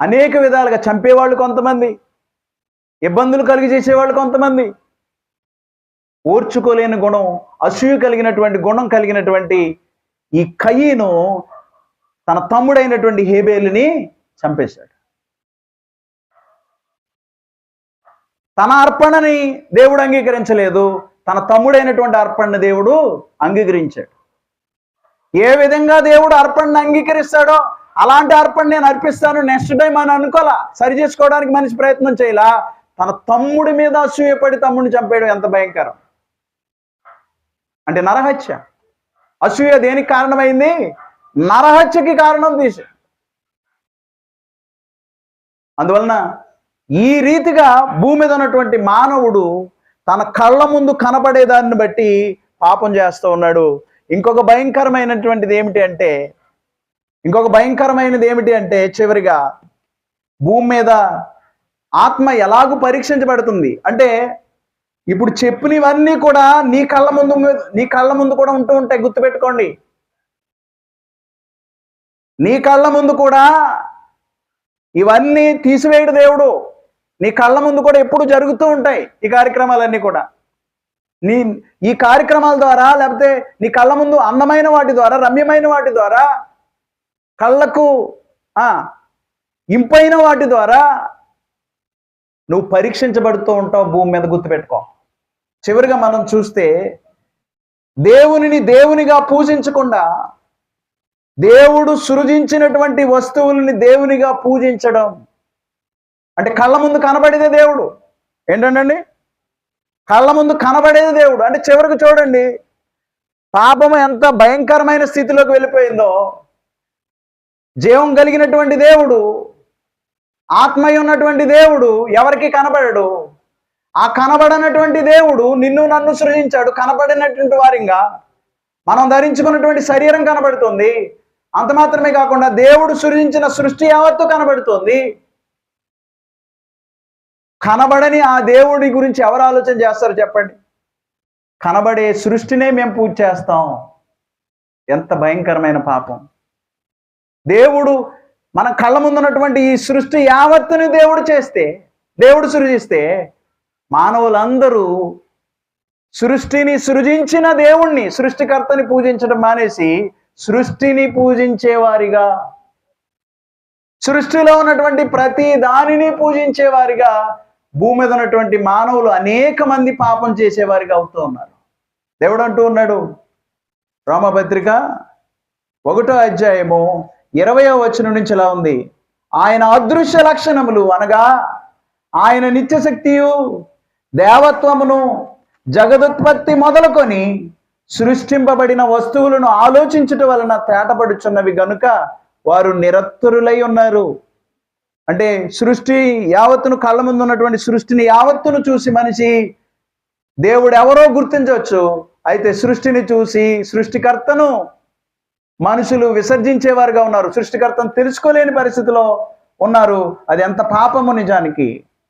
అనేక విధాలుగా చంపేవాళ్ళు కొంతమంది, ఇబ్బందులు కలిగి చేసేవాళ్ళు కొంతమంది. ఓర్చుకోలేని గుణం, అసూయ కలిగినటువంటి గుణం కలిగినటువంటి ఈ కయీను తన తమ్ముడైనటువంటి హేబేలుని చంపేశాడు. తన అర్పణని దేవుడు అంగీకరించలేదు, తన తమ్ముడైనటువంటి అర్పణని దేవుడు అంగీకరించాడు. ఏ విధంగా దేవుడు అర్పణని అంగీకరిస్తాడో అలాంటి అర్పణ నేను అర్పిస్తాను నెక్స్ట్ టైం అని అనుకోలా. సరి చేసుకోవడానికి మనిషి ప్రయత్నం చేయలా. తన తమ్ముడి మీద అసూయపడి తమ్ముడిని చంపేయడం ఎంత భయంకరం అంటే నరహత్య. అసూయ దేనికి కారణమైంది? నరహత్యకి కారణం తీసి. అందువలన ఈ రీతిగా భూమి మీద ఉన్నటువంటి మానవుడు తన కళ్ళ ముందు కనబడేదాన్ని బట్టి పాపం చేస్తూ ఉన్నాడు. ఇంకొక భయంకరమైనది ఏమిటి అంటే చివరిగా భూమి మీద ఆత్మ ఎలాగూ పరీక్షించబడుతుంది అంటే, ఇప్పుడు చెప్పినవన్నీ కూడా నీ కళ్ళ ముందు కూడా ఉంటూ ఉంటాయి. గుర్తుపెట్టుకోండి, నీ కళ్ళ ముందు కూడా ఇవన్నీ తీసివేయడు దేవుడు. నీ కళ్ళ ముందు కూడా ఎప్పుడు జరుగుతూ ఉంటాయి ఈ కార్యక్రమాలన్నీ కూడా. ఈ కార్యక్రమాల ద్వారా, లేకపోతే నీ కళ్ళ ముందు అందమైన వాటి ద్వారా, రమ్యమైన వాటి ద్వారా, కళ్ళకు ఇంపైన వాటి ద్వారా నువ్వు పరీక్షించబడుతూ ఉంటావు భూమి మీద. గుర్తుపెట్టుకో. చివరిగా మనం చూస్తే దేవునిగా పూజించకుండా దేవుడు సృజించినటువంటి వస్తువుల్ని దేవునిగా పూజించడం అంటే కళ్ళ ముందు కనబడేదే దేవుడు. ఏంటండి? కళ్ళ ముందు కనబడేది దేవుడు. అంటే చివరికి చూడండి, పాపం ఎంత భయంకరమైన స్థితిలోకి వెళ్ళిపోయిందో. జీవం కలిగినటువంటి దేవుడు, ఆత్మయ్య ఉన్నటువంటి దేవుడు ఎవరికి కనబడడు. ఆ కనబడనటువంటి దేవుడు నిన్ను నన్ను సృజించాడు కనబడినటువంటి వారిగా. మనం ధరించుకున్నటువంటి శరీరం కనబడుతుంది. అంత మాత్రమే కాకుండా దేవుడు సృజించిన సృష్టి యావత్తు కనబడుతుంది. కనబడని ఆ దేవుడి గురించి ఎవరు ఆలోచన చేస్తారు చెప్పండి? కనబడే సృష్టినే మేము పూజ చేస్తాం. ఎంత భయంకరమైన పాపం! దేవుడు మన కళ్ళ ముందున్నటువంటి ఈ సృష్టి యావత్తుని దేవుడు సృజిస్తే మానవులందరూ సృష్టిని సృజించిన దేవుణ్ణి, సృష్టికర్తని పూజించడం మానేసి సృష్టిని పూజించేవారిగా, సృష్టిలో ఉన్నటువంటి ప్రతి దానిని పూజించేవారిగా భూమి మీద ఉన్నటువంటి మానవులు అనేక మంది పాపం చేసేవారిగా అవుతూ ఉన్నారు. దేవుడు అంటూ ఉన్నాడు, రోమపత్రిక 1వ అధ్యాయము 20వ వచనం నుంచి ఇలా ఉంది. ఆయన అదృశ్య లక్షణములు అనగా ఆయన నిత్యశక్తియు దేవత్వమును జగదుత్పత్తి మొదలుకొని సృష్టింపబడిన వస్తువులను ఆలోచించుట వలన తేటపడుచున్నవి గనుక వారు నిరత్తురులై ఉన్నారు. అంటే సృష్టి యావత్తును, కళ్ళ ముందు ఉన్నటువంటి సృష్టిని యావత్తును చూసి మనిషి దేవుడు ఎవరో గుర్తించవచ్చు. అయితే సృష్టిని చూసి సృష్టికర్తను మనుషులు విసర్జించేవారుగా ఉన్నారు. సృష్టికర్తను తెలుసుకోలేని పరిస్థితిలో ఉన్నారు. అది ఎంత పాపము! నిజానికి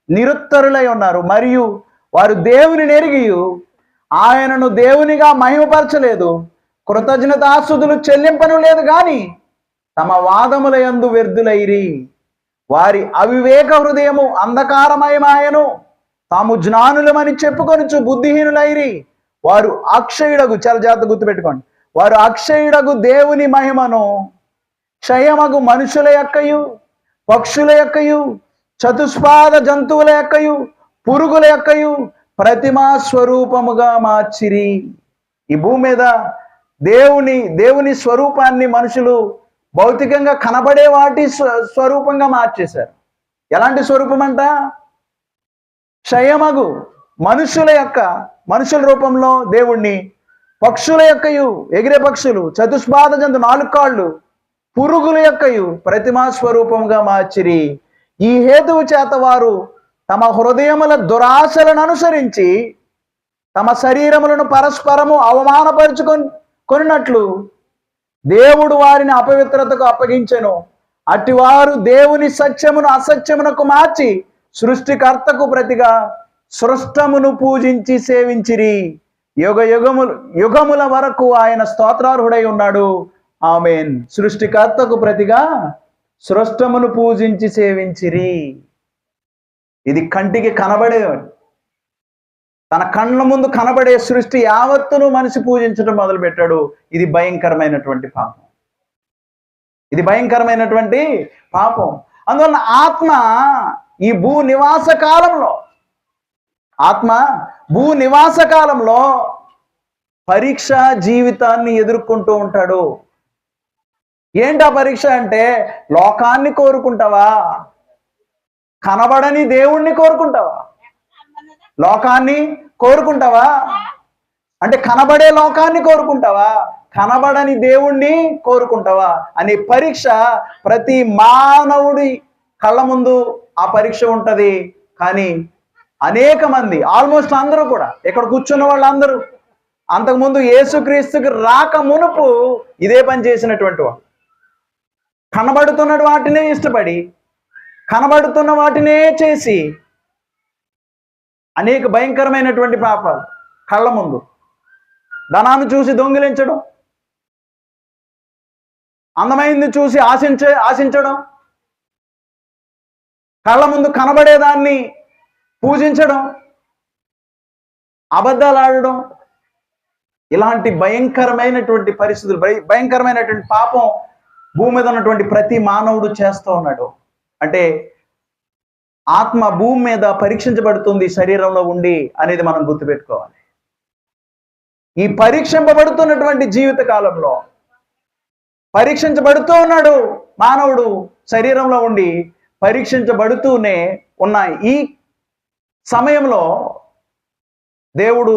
నిరుత్తరులై ఉన్నారు. మరియు వారు దేవుని ఎరిగి ఆయనను దేవునిగా మహిమపరచలేదు, కృతజ్ఞతాస్తుతులు చెల్లింపను లేదు గాని తమ వాదముల యందు వ్యర్థులైరి. వారి అవివేక హృదయము అంధకారమయమాయను, తాము జ్ఞానులమని చెప్పుకొనుచు బుద్ధిహీనులైరి. వారు అక్షయుడగు, చాలా జాగ్రత్త గుర్తుపెట్టుకోండి, వారు అక్షయుడగు దేవుని మహిమను క్షయమగు మనుషుల యొక్కయు, పక్షుల యొక్కయు, చతుష్పాద జంతువుల యొక్కయు, పురుగుల యొక్కయు ప్రతిమా స్వరూపముగా మార్చిరి. ఈ భూమి మీద దేవుని స్వరూపాన్ని మనుషులు భౌతికంగా కనబడే వాటి స్వరూపంగా మార్చేశారు. ఎలాంటి స్వరూపం అంట? క్షయమగు మనుషుల రూపంలో దేవుణ్ణి, పక్షుల యొక్కయు, ఎగిరే పక్షులు, చతుష్పాద జంతు 4 కాళ్ళు, పురుగుల యొక్కయు ప్రతిమా స్వరూపంగా మార్చిరి. ఈ హేతువు చేత వారు తమ హృదయముల దురాశలను అనుసరించి తమ శరీరములను పరస్పరము కొనినట్లు దేవుడు వారిని అపవిత్రతకు అప్పగించెను. అటివారు దేవుని సత్యమును అసత్యమునకు మార్చి సృష్టికర్తకు ప్రతిగా సృష్టమును పూజించి సేవించిరి. యుగముల వరకు ఆయన స్తోత్రార్హుడై ఉన్నాడు. ఆమేన్. సృష్టికర్తకు ప్రతిగా సృష్టమును పూజించి సేవించిరి. ఇది కంటికి కనబడే, తన కళ్ళ ముందు కనబడే సృష్టి యావత్తును మనిషి పూజించడం మొదలుపెట్టాడు. ఇది భయంకరమైనటువంటి పాపం. ఇది భయంకరమైనటువంటి పాపం. అందువలన ఆత్మ ఈ భూ నివాస కాలంలో పరీక్ష జీవితాన్ని ఎదుర్కొంటూ ఉంటాడు. ఏంటా పరీక్ష అంటే, లోకాన్ని కోరుకుంటావా, కనబడని దేవుణ్ణి కోరుకుంటావా? లోకాన్ని కోరుకుంటావా అంటే కనబడే లోకాన్ని కోరుకుంటావా, కనబడని దేవుణ్ణి కోరుకుంటావా అనే పరీక్ష ప్రతి మానవుడి కళ్ళ ముందు ఆ పరీక్ష ఉంటది. కానీ అనేక మంది, ఆల్మోస్ట్ అందరూ కూడా, ఇక్కడ కూర్చున్న వాళ్ళందరూ అంతకుముందు యేసుక్రీస్తుకి రాక మునుపు ఇదే పని చేసినటువంటి వాళ్ళు. కనబడుతున్న వాటినే ఇష్టపడి, కనబడుతున్న వాటినే చేసి అనేక భయంకరమైనటువంటి పాపాలు. కళ్ళ ముందు ధనాన్ని చూసి దొంగిలించడం, అందమైంది చూసి ఆశించడం, కళ్ళ ముందు కనబడేదాన్ని పూజించడం, అబద్ధాలు ఆడడం, ఇలాంటి భయంకరమైనటువంటి పరిస్థితులు, భయంకరమైనటువంటి పాపం భూమి మీద ఉన్నటువంటి ప్రతి మానవుడు చేస్తూ ఉన్నాడు. అంటే ఆత్మ భూమి మీద పరీక్షించబడుతుంది శరీరంలో ఉండి అనేది మనం గుర్తుపెట్టుకోవాలి. ఈ పరీక్షింపబడుతున్నటువంటి జీవిత కాలంలో పరీక్షించబడుతూ ఉన్నాడు మానవుడు శరీరంలో ఉండి. పరీక్షించబడుతూనే ఉన్న ఈ సమయంలో దేవుడు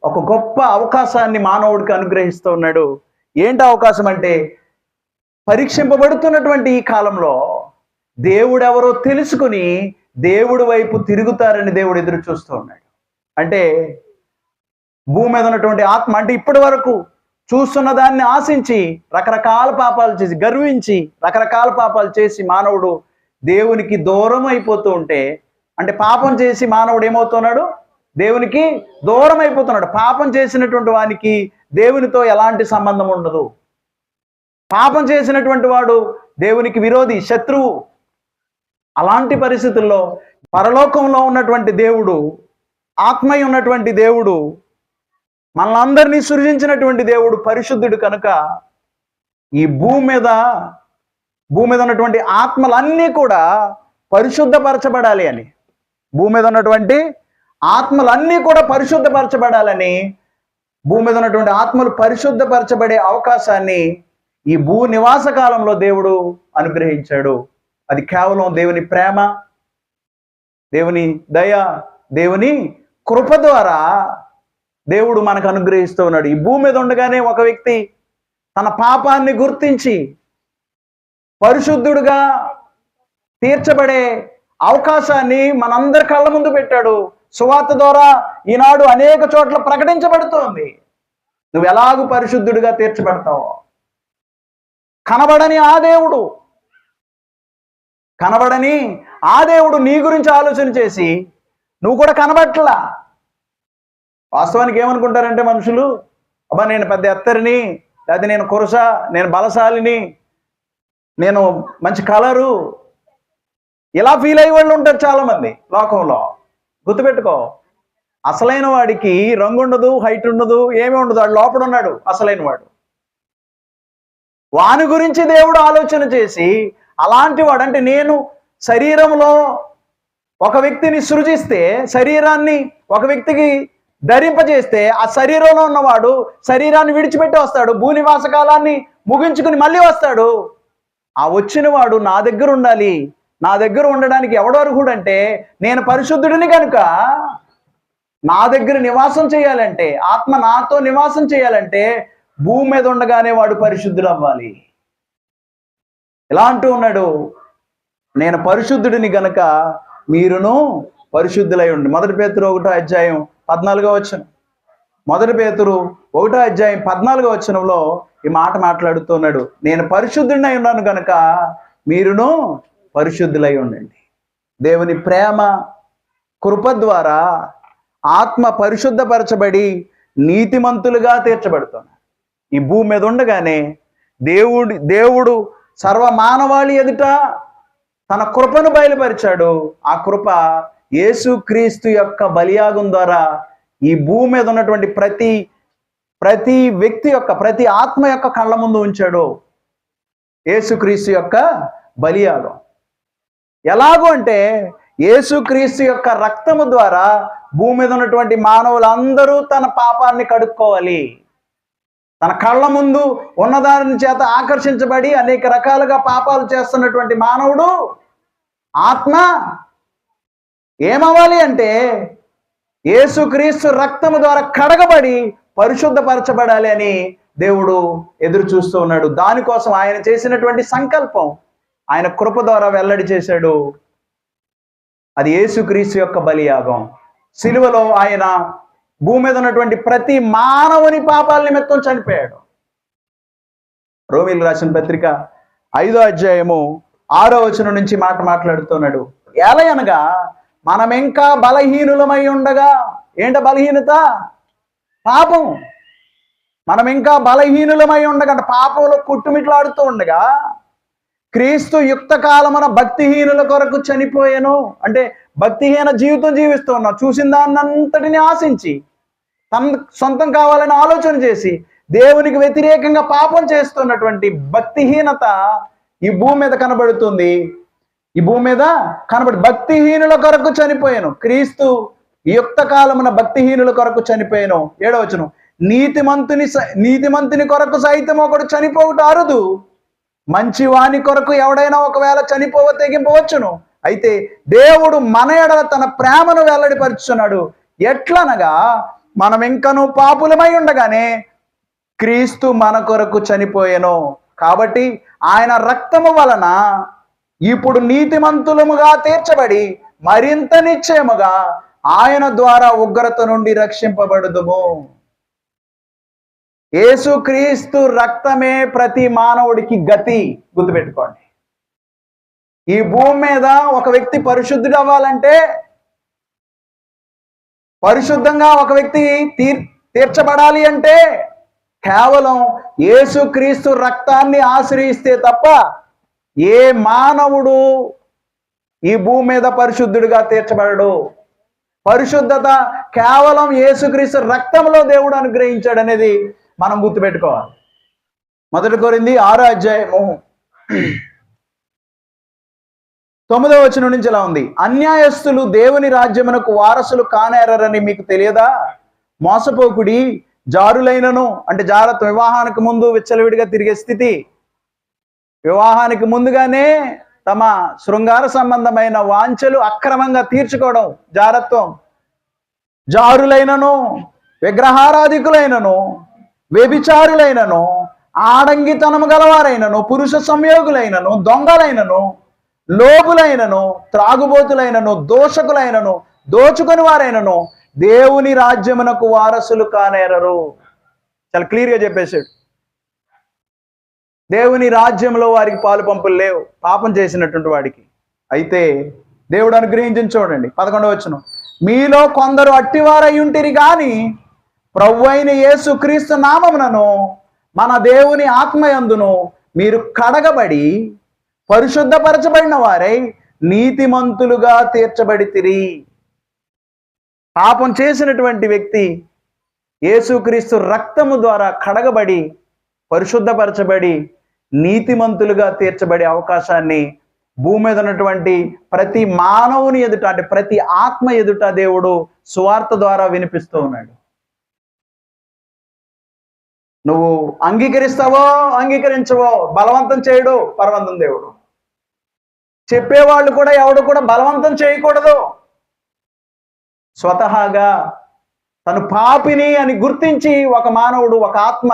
ఒక గొప్ప అవకాశాన్ని మానవుడికి అనుగ్రహిస్తూ ఉన్నాడు. ఏంటి అవకాశం అంటే, పరీక్షింపబడుతున్నటువంటి ఈ కాలంలో దేవుడెవరో తెలుసుకుని దేవుడి వైపు తిరుగుతారని దేవుడు ఎదురు చూస్తూ ఉన్నాడు. అంటే భూమి మీద ఉన్నటువంటి ఆత్మ, అంటే ఇప్పటి వరకు చూస్తున్న దాన్ని ఆశించి రకరకాల పాపాలు చేసి, గర్వించి రకరకాల పాపాలు చేసి మానవుడు దేవునికి దూరం అయిపోతూ ఉంటే, అంటే పాపం చేసి మానవుడు ఏమవుతున్నాడు, దేవునికి దూరం అయిపోతున్నాడు. పాపం చేసినటువంటి వానికి దేవునితో ఎలాంటి సంబంధం ఉండదు. పాపం చేసినటువంటి వాడు దేవునికి విరోధి, శత్రువు. అలాంటి పరిస్థితుల్లో పరలోకంలో ఉన్నటువంటి దేవుడు, ఆత్మయ్య ఉన్నటువంటి దేవుడు, మనలందరినీ సృజించినటువంటి దేవుడు పరిశుద్ధుడు కనుక ఈ భూమి మీద ఉన్నటువంటి ఆత్మలన్నీ కూడా పరిశుద్ధపరచబడాలి అని, భూమి మీద ఉన్నటువంటి ఆత్మలన్నీ కూడా పరిశుద్ధపరచబడాలని, భూమి మీద ఉన్నటువంటి ఆత్మలు పరిశుద్ధపరచబడే అవకాశాన్ని ఈ భూ నివాస కాలంలో దేవుడు అనుగ్రహించాడు. అది కేవలం దేవుని ప్రేమ, దేవుని దయ, దేవుని కృప ద్వారా దేవుడు మనకు అనుగ్రహిస్తూ ఉన్నాడు. ఈ భూమి మీద ఉండగానే ఒక వ్యక్తి తన పాపాన్ని గుర్తించి పరిశుద్ధుడుగా తీర్చబడే అవకాశాన్ని మనందరి కళ్ళ ముందు పెట్టాడు. సువార్త ద్వారా ఈనాడు అనేక చోట్ల ప్రకటించబడుతోంది. నువ్వు ఎలాగూ పరిశుద్ధుడిగా తీర్చబడతావు. కనబడని ఆ దేవుడు నీ గురించి ఆలోచన చేసి నువ్వు కూడా కనబట్టలా. వాస్తవానికి ఏమనుకుంటారంటే మనుషులు, అబ్బా నేను పెద్ద ఎత్తరిని, లేదా నేను కురస, నేను బలశాలిని, నేను మంచి కలరు, ఇలా ఫీల్ అయ్యే వాళ్ళు ఉంటారు చాలామంది లోకంలో. గుర్తుపెట్టుకో, అసలైన వాడికి రంగు ఉండదు, హైట్ ఉండదు, ఏమీ ఉండదు. వాడు లోపల ఉన్నాడు అసలైన వాడు. వాని గురించి దేవుడు ఆలోచన చేసి, అలాంటి వాడు, అంటే నేను శరీరంలో ఒక వ్యక్తిని సృజిస్తే, శరీరాన్ని ఒక వ్యక్తికి ధరింపజేస్తే, ఆ శరీరంలో ఉన్నవాడు శరీరాన్ని విడిచిపెట్టి వస్తాడు, భూనివాస కాలాన్ని ముగించుకుని మళ్ళీ వస్తాడు. ఆ వచ్చిన వాడు నా దగ్గర ఉండాలి. నా దగ్గర ఉండడానికి ఎవడు అర్హుడంటే, నేను పరిశుద్ధుడిని కనుక నా దగ్గర నివాసం చేయాలంటే, ఆత్మ నాతో నివాసం చేయాలంటే భూమి మీద ఉండగానే వాడు పరిశుద్ధుడు అవ్వాలి. ఇలా అంటూ ఉన్నాడు, నేను పరిశుద్ధుడిని గనక మీరును పరిశుద్ధులై ఉండి. 1 పేతురు 1వ అధ్యాయం 14వ వచనం. మొదటి పేతురు 1:14 ఈ మాట మాట్లాడుతున్నాడు. నేను పరిశుద్ధుడై ఉన్నాను కనుక మీరును పరిశుద్ధులై ఉండండి. దేవుని ప్రేమ కృప ద్వారా ఆత్మ పరిశుద్ధపరచబడి నీతిమంతులుగా తీర్చబడుతున్నారు. ఈ భూమి మీద ఉండగానే దేవుడు సర్వ మానవాళి ఎదుట తన కృపను బయలుపరిచాడు. ఆ కృప యేసుక్రీస్తు యొక్క బలియాగం ద్వారా ఈ భూమి మీద ఉన్నటువంటి ప్రతి వ్యక్తి యొక్క ప్రతి ఆత్మ యొక్క కళ్ళ ముందు ఉంచాడు యేసుక్రీస్తు యొక్క బలియాగం. ఎలాగో అంటే యేసుక్రీస్తు యొక్క రక్తము ద్వారా భూమి మీద ఉన్నటువంటి మానవులందరూ తన పాపాన్ని కడుక్కోవాలి. తన కళ్ళ ముందు ఉన్నదాని చేత ఆకర్షించబడి అనేక రకాలుగా పాపాలు చేస్తున్నటువంటి మానవుడు ఆత్మ ఏమవ్వాలి అంటే యేసుక్రీస్తు రక్తము ద్వారా కడగబడి పరిశుద్ధపరచబడాలి అని దేవుడు ఎదురు చూస్తూ ఉన్నాడు. దానికోసం ఆయన చేసినటువంటి సంకల్పం ఆయన కృప ద్వారా వెల్లడి చేశాడు. అది యేసుక్రీస్తు యొక్క బలియాగం. సిలువలో ఆయన భూమి మీద ఉన్నటువంటి ప్రతి మానవుని పాపాల నిమిత్తం చనిపోయాడు. రోమీయులకు రాసిన పత్రిక 5:6 నుంచి మాట్లాడుతున్నాడు. ఎలయనగా మనం ఇంకా బలహీనులమై ఉండగా, ఏంట బలహీనత? పాపం. మనం ఇంకా బలహీనులమై ఉండగా అంటే పాపంలో కుట్టుమిట్లాడుతూ ఉండగా క్రీస్తు యుక్త కాలమున భక్తిహీనుల కొరకు చనిపోయాను. అంటే భక్తిహీన జీవితం జీవిస్తూ ఉన్నాం. చూసిన దాన్నంతటిని ఆశించి తన సొంతం కావాలని ఆలోచన చేసి దేవునికి వ్యతిరేకంగా పాపం చేస్తున్నటువంటి భక్తిహీనత ఈ భూమి మీద కనబడుతుంది. ఈ భూమి మీద భక్తిహీనుల కొరకు చనిపోయాను. క్రీస్తు యుక్త కాలమున భక్తిహీనుల కొరకు చనిపోయాను. 7వ నీతిమంతుని కొరకు సైతం ఒకడు చనిపోవుట అరుదు, మంచి వాని కొరకు ఎవడైనా ఒకవేళ తెగింపవచ్చును. అయితే దేవుడు మన ఎడల తన ప్రేమను వెల్లడిపరుచున్నాడు. ఎట్లనగా మనం ఇంకనూ పాపులమై ఉండగానే క్రీస్తు మన కొరకు చనిపోయెను. కాబట్టి ఆయన రక్తము వలన ఇప్పుడు నీతిమంతులముగా తీర్చబడి మరింత నిశ్చయముగా ఆయన ద్వారా ఉగ్రత నుండి రక్షింపబడుదుము. యేసుక్రీస్తు రక్తమే ప్రతి మానవుడికి గతి. గుర్తుపెట్టుకోండి. ఈ భూమి మీద ఒక వ్యక్తి పరిశుద్ధుడు అవ్వాలంటే, పరిశుద్ధంగా ఒక వ్యక్తి తీర్చబడాలి అంటే కేవలం యేసుక్రీస్తు రక్తాన్ని ఆశ్రయిస్తే తప్ప ఏ మానవుడు ఈ భూమి మీద పరిశుద్ధుడిగా తీర్చబడడు. పరిశుద్ధత కేవలం యేసుక్రీస్తు రక్తంలో దేవుడు అనుగ్రహించాడనేది మనం గుర్తుపెట్టుకోవాలి. 1 కొరింథీ 6:9 నుంచి ఇలా ఉంది. అన్యాయస్తులు దేవుని రాజ్యమునకు వారసులు కానేరని మీకు తెలియదా? మోసపోకుడి, జారులైనను అంటే జాగ్రత్త. వివాహానికి ముందు విచ్చలవిడిగా తిరిగే స్థితి, వివాహానికి ముందుగానే తమ శృంగార సంబంధమైన వాంఛలు అక్రమంగా తీర్చుకోవడం జారత్వం. జారులైనను, విగ్రహారాధికులైనను, వ్యభిచారులైనను, ఆడంగితనము గలవారైనను, పురుష సంయోగులైనను, దొంగలైనను, లోబులైనను, త్రాగుబోతులైనను, దోషకులైనను, దోచుకొని వారైనను దేవుని రాజ్యమునకు వారసులు కానేరరు. చాలా క్లియర్గా చెప్పేశాడు. దేవుని రాజ్యంలో వారికి పాలు పంపులు లేవు పాపం చేసినటువంటి వాడికి. అయితే దేవుడు అనుగ్రహించి చూడండి 11వ మీలో కొందరు అట్టివారై ఉంటిరి గాని ప్రభువైన యేసుక్రీస్తు నామమునను మన దేవుని ఆత్మయందును మీరు కడగబడి పరిశుద్ధపరచబడిన వారై నీతిమంతులుగా తీర్చబడితిరి. పాపం చేసినటువంటి వ్యక్తి యేసుక్రీస్తు రక్తము ద్వారా కడగబడి పరిశుద్ధపరచబడి నీతిమంతులుగా తీర్చబడే అవకాశాన్ని భూమి మీద ఉన్నటువంటి ప్రతి మానవుని ఎదుట అంటే ప్రతి ఆత్మ ఎదుట దేవుడు సువార్త ద్వారా వినిపిస్తూ ఉన్నాడు. నువ్వు అంగీకరిస్తావో అంగీకరించవో, బలవంతం చేయడు పరమంతం దేవుడు. చెప్పేవాళ్ళు కూడా ఎవడు కూడా బలవంతం చేయకూడదు. స్వతహాగా తను పాపిని అని గుర్తించి ఒక మానవుడు, ఒక ఆత్మ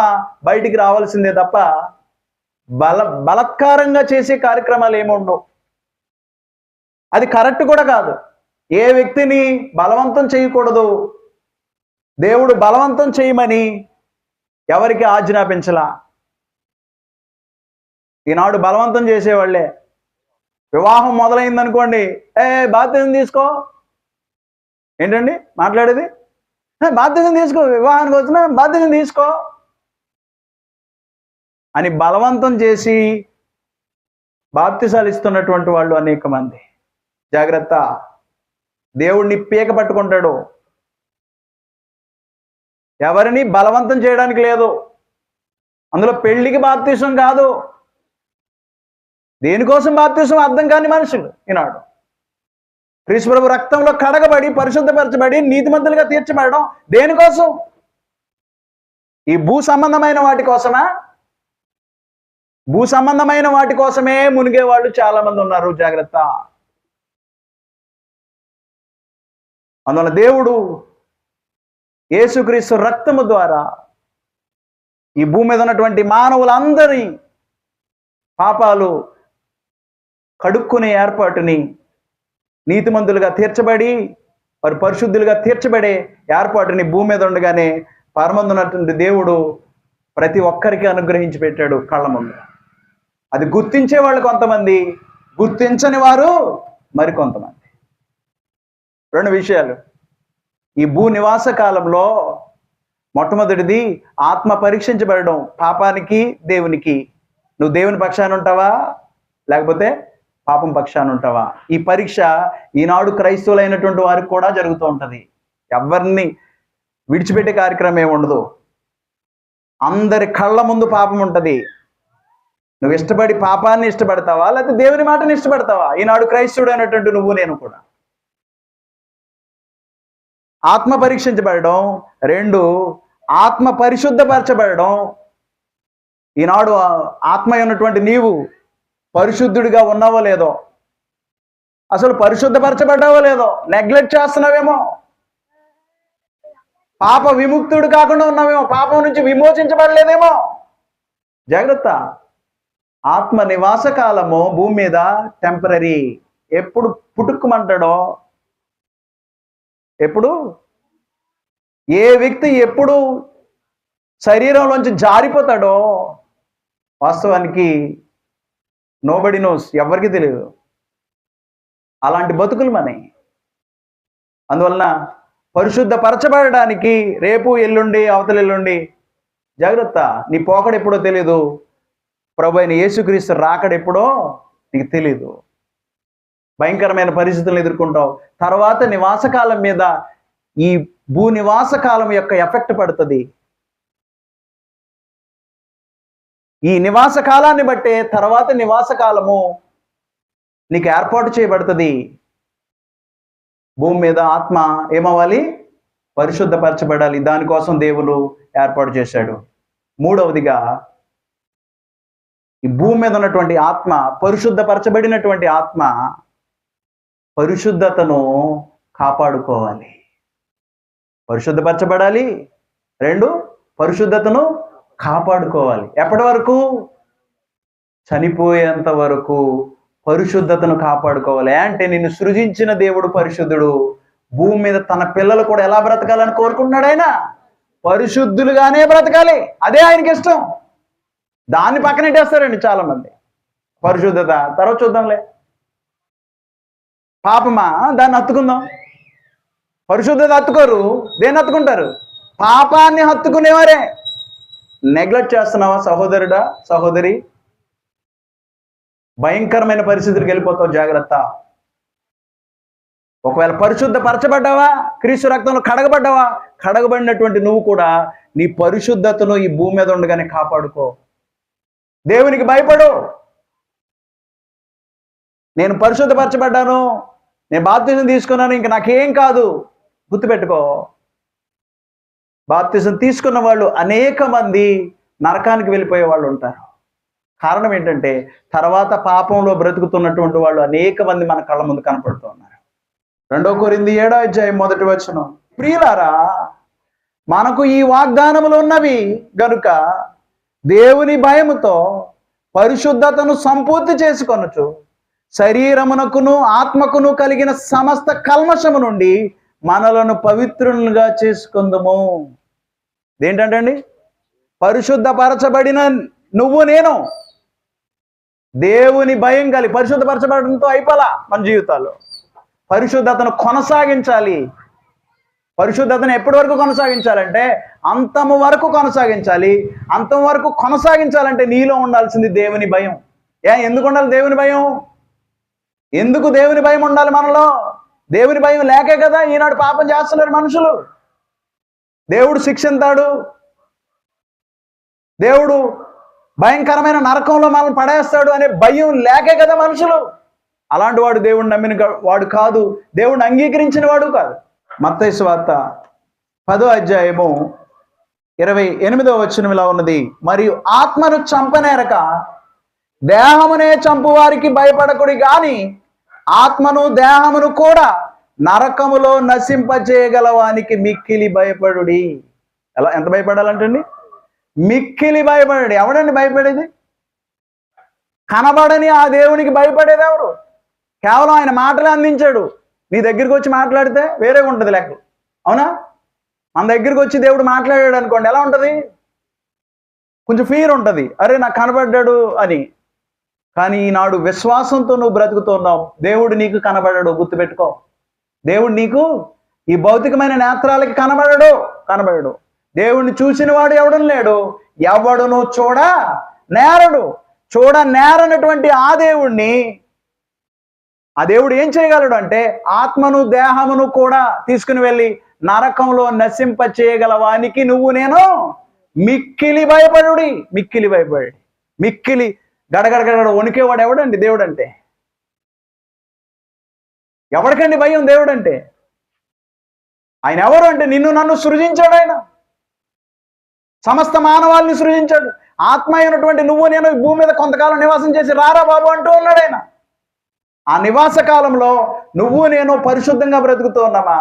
బయటికి రావాల్సిందే తప్ప బలత్కారంగా చేసే కార్యక్రమాలు ఏముండవు. అది కరెక్ట్ కూడా కాదు. ఏ వ్యక్తిని బలవంతం చేయకూడదు. దేవుడు బలవంతం చేయమని ఎవరికి ఆజ్ఞాపించలా. ఈనాడు బలవంతం చేసేవాళ్ళే. వివాహం మొదలైందనుకోండి, బాప్తిజం తీసుకో. ఏంటండి మాట్లాడేది? బాప్తిజం తీసుకో, వివాహానికి వచ్చినా బాప్తిజం తీసుకో అని బలవంతం చేసి బాప్తిసాలు ఇస్తున్నటువంటి వాళ్ళు అనేక మంది. జాగ్రత్త, దేవుడిని పీక పట్టుకుంటాడు. ఎవరిని బలవంతం చేయడానికి లేదు. అందులో పెళ్లికి బాప్తిసం కాదు. దేనికోసం బాప్తిసం అర్థం కాని మనుషులు ఈనాడు. క్రీస్తు ప్రభు రక్తంలో కడగబడి పరిశుద్ధపరచబడి నీతిమంతులుగా తీర్చబడడం దేనికోసం? ఈ భూ సంబంధమైన వాటి కోసమా? భూ సంబంధమైన వాటి కోసమే మునిగే వాళ్ళు చాలా మంది ఉన్నారు. జాగ్రత్త. అందువల్ల దేవుడు యేసుక్రీస్తు రక్తము ద్వారా ఈ భూమి మీద ఉన్నటువంటి మానవులందరి పాపాలు కడుక్కునే ఏర్పాటుని, నీతిమంతులుగా తీర్చబడి వారు పరిశుద్ధులుగా తీర్చబడే ఏర్పాటుని భూమి మీద ఉండగానే పరమందున్నటువంటి దేవుడు ప్రతి ఒక్కరికి అనుగ్రహించి పెట్టాడు కళ్ళ ముందు. అది గుర్తించే వాళ్ళు కొంతమంది, గుర్తించని వారు మరికొంతమంది. రెండు విషయాలు. ఈ భూ నివాస కాలంలో మొట్టమొదటిది ఆత్మ పరీక్షించబడడం. పాపానికి దేవునికి. నువ్వు దేవుని పక్షాన ఉంటావా లేకపోతే పాపం పక్షాన ఉంటావా? ఈ పరీక్ష ఈనాడు క్రైస్తవులైనటువంటి వారికి కూడా జరుగుతూ ఉంటుంది. ఎవరిని విడిచిపెట్టే కార్యక్రమం ఏమి ఉండదు. అందరి కళ్ళ ముందు పాపం ఉంటుంది. నువ్వు ఇష్టపడి పాపాన్ని ఇష్టపడతావా లేకపోతే దేవుని మాటని ఇష్టపడతావా? ఈనాడు క్రైస్తవుడు అయినటువంటి నువ్వు నేను కూడా. ఆత్మ పరీక్షించబడడం. రెండు, ఆత్మ పరిశుద్ధపరచబడడం. ఈనాడు ఆత్మ ఉన్నటువంటి నీవు పరిశుద్ధుడిగా ఉన్నావో లేదో, అసలు పరిశుద్ధపరచబడ్డావో లేదో నెగ్లెక్ట్ చేస్తున్నావేమో, పాప విముక్తుడు కాకుండా ఉన్నావేమో, పాపం నుంచి విమోచించబడలేదేమో. జాగ్రత్త. ఆత్మ నివాస కాలము భూమి మీద టెంపరీ. ఎప్పుడు పుట్టుకుమంటాడో, ఎప్పుడు ఏ వ్యక్తి ఎప్పుడు శరీరంలోంచి జారిపోతాడో వాస్తవానికి నోబడి నోస్, ఎవరికి తెలియదు. అలాంటి బతుకులు మనవి. అందువలన పరిశుద్ధపరచబడడానికి రేపు ఎల్లుండి అవతల ఎల్లుండి జాగ్రత్త. నీ పోకడ ఎప్పుడో తెలియదు. ప్రభు అయిన యేసుక్రీస్తు రాకడెప్పుడో నీకు తెలీదు. భయంకరమైన పరిస్థితులను ఎదుర్కొంటావు. తర్వాత నివాసకాలం మీద ఈ భూ నివాస కాలం యొక్క ఎఫెక్ట్ పడుతుంది. ఈ నివాస కాలాన్ని బట్టే తర్వాత నివాస కాలము నీకు ఏర్పాటు చేయబడుతుంది. భూమి మీద ఆత్మ ఏమవ్వాలి? పరిశుద్ధపరచబడాలి. దానికోసం దేవుడు ఏర్పాటు చేశాడు. మూడవదిగా ఈ భూమి మీద ఉన్నటువంటి ఆత్మ, పరిశుద్ధపరచబడినటువంటి ఆత్మ పరిశుద్ధతను కాపాడుకోవాలి. పరిశుద్ధపరచబడాలి. రెండు, పరిశుద్ధతను కాపాడుకోవాలి. ఎప్పటి వరకు? చనిపోయేంత వరకు పరిశుద్ధతను కాపాడుకోవాలి. అంటే నిన్ను సృజించిన దేవుడు పరిశుద్ధుడు. భూమి మీద తన పిల్లలు కూడా ఎలా బ్రతకాలని కోరుకుంటున్నాడు ఆయన? పరిశుద్ధులుగానే బ్రతకాలి. అదే ఆయనకి ఇష్టం. దాన్ని పక్కనెట్టేస్తారండి చాలా మంది. పరిశుద్ధత తర్వాత చూద్దాంలే, పాపమా దాన్ని హత్తుకుందాం. పరిశుద్ధత హత్తుకోరు. దేన్ని హత్తుకుంటారు? పాపాన్ని హత్తుకునేవారే. నెగ్లెక్ట్ చేస్తున్నావా సహోదరుడా, సహోదరి? భయంకరమైన పరిస్థితులకు వెళ్ళిపోతావు. జాగ్రత్త. ఒకవేళ పరిశుద్ధపరచబడ్డావా, క్రీస్తు రక్తంలో కడగబడ్డావా, కడగబడినటువంటి నువ్వు కూడా నీ పరిశుద్ధతను ఈ భూమి మీద ఉండగానే కాపాడుకో. దేవునికి భయపడు. నేను పరిశుద్ధపరచబడ్డాను, నేను బాప్తిజం తీసుకున్నాను, ఇంక నాకేం కాదు. గుర్తుపెట్టుకో, బాప్తిజం తీసుకున్న వాళ్ళు అనేక మంది నరకానికి వెళ్ళిపోయే వాళ్ళు ఉంటారు. కారణం ఏంటంటే తర్వాత పాపంలో బ్రతుకుతున్నటువంటి వాళ్ళు అనేక మంది మన కళ్ళ ముందు కనపడుతూ ఉన్నారు. 2 కొరింథీ 7వ అధ్యాయం 1వ వచనం. ప్రియులారా, మనకు ఈ వాగ్దానములు ఉన్నవి గనుక దేవుని భయముతో పరిశుద్ధతను సంపూర్తి చేసుకొనుచు శరీరమునకును ఆత్మకును కలిగిన సమస్త కల్మషము నుండి మనలను పవిత్రులుగా చేసుకుందాము. ఏంటంటండి? పరిశుద్ధపరచబడిన నువ్వు నేను దేవుని భయం కలిగి పరిశుద్ధపరచబడంతో అయిపోలా మన జీవితాల్లో. పరిశుద్ధతను కొనసాగించాలి. పరిశుద్ధతను ఎప్పటి వరకు కొనసాగించాలంటే అంతము వరకు కొనసాగించాలి. అంతం వరకు కొనసాగించాలంటే నీలో ఉండాల్సింది దేవుని భయం. ఎందుకు ఉండాలి దేవుని భయం? ఎందుకు దేవుని భయం ఉండాలి మనలో? దేవుని భయం లేకే కదా ఈనాడు పాపం చేస్తున్నారు మనుషులు. దేవుడు శిక్షిస్తాడు, దేవుడు భయంకరమైన నరకంలో మనల్ని పడేస్తాడు అనే భయం లేకే కదా మనుషులు. అలాంటి వాడు దేవుడిని నమ్మిన వాడు కాదు, దేవుడిని అంగీకరించిన వాడు కాదు. మత్తయి సువార్త 10వ అధ్యాయము 28వ వచనం ఇలా ఉన్నది, మరియు ఆత్మను చంపనేరక దేహమునే చంపు వారికి భయపడకుడి గాని ఆత్మను దేహమును కూడా నరకములో నశింపజేయగలవానికి మిక్కిలి భయపడుడి. ఎంత భయపడాలంటండి? మిక్కిలి భయపడండి. ఎవడండి భయపడేది? కనబడని ఆ దేవునికి భయపడేది ఎవరు? కేవలం ఆయన మాటలే అందించాడు. నీ దగ్గరికి వచ్చి మాట్లాడితే వేరేగా ఉంటుంది లెక్క, అవునా? మన దగ్గరికి వచ్చి దేవుడు మాట్లాడాడు అనుకోండి, ఎలా ఉంటుంది? కొంచెం ఫీర్ ఉంటుంది, అరే నాకు కనబడ్డాడు అని. కానీ ఈనాడు విశ్వాసంతో నువ్వు బ్రతుకుతున్నావు. దేవుడు నీకు కనబడాడు, గుర్తుపెట్టుకో. దేవుడు నీకు ఈ భౌతికమైన నేత్రాలకి కనబడడు. దేవుడిని చూసిన వాడు ఎవడను లేడు, ఎవడును నేరనటువంటి ఆ దేవుణ్ణి, ఆ దేవుడు ఏం చేయగలడు అంటే ఆత్మను దేహమును కూడా తీసుకుని వెళ్ళి నరకంలో నశింప చేయగలవానికి నువ్వు నేను మిక్కిలి భయపడుడి. మిక్కిలి గడగడగడ వణికేవాడు ఎవడండి దేవుడు అంటే? ఎవరికండి భయం దేవుడు అంటే? ఆయన ఎవరు అంటే నిన్ను నన్ను సృజించాడు. ఆయన సమస్త మానవాళిని సృజించాడు. ఆత్మ అయినటువంటి నువ్వు నేను ఈ భూమి మీద కొంతకాలం నివాసం చేసి రారా బాబు అంటూ ఉన్నాడు ఆయన. ఆ నివాస కాలంలో నువ్వు నేను పరిశుద్ధంగా బ్రతుకుతూ ఉన్నామా?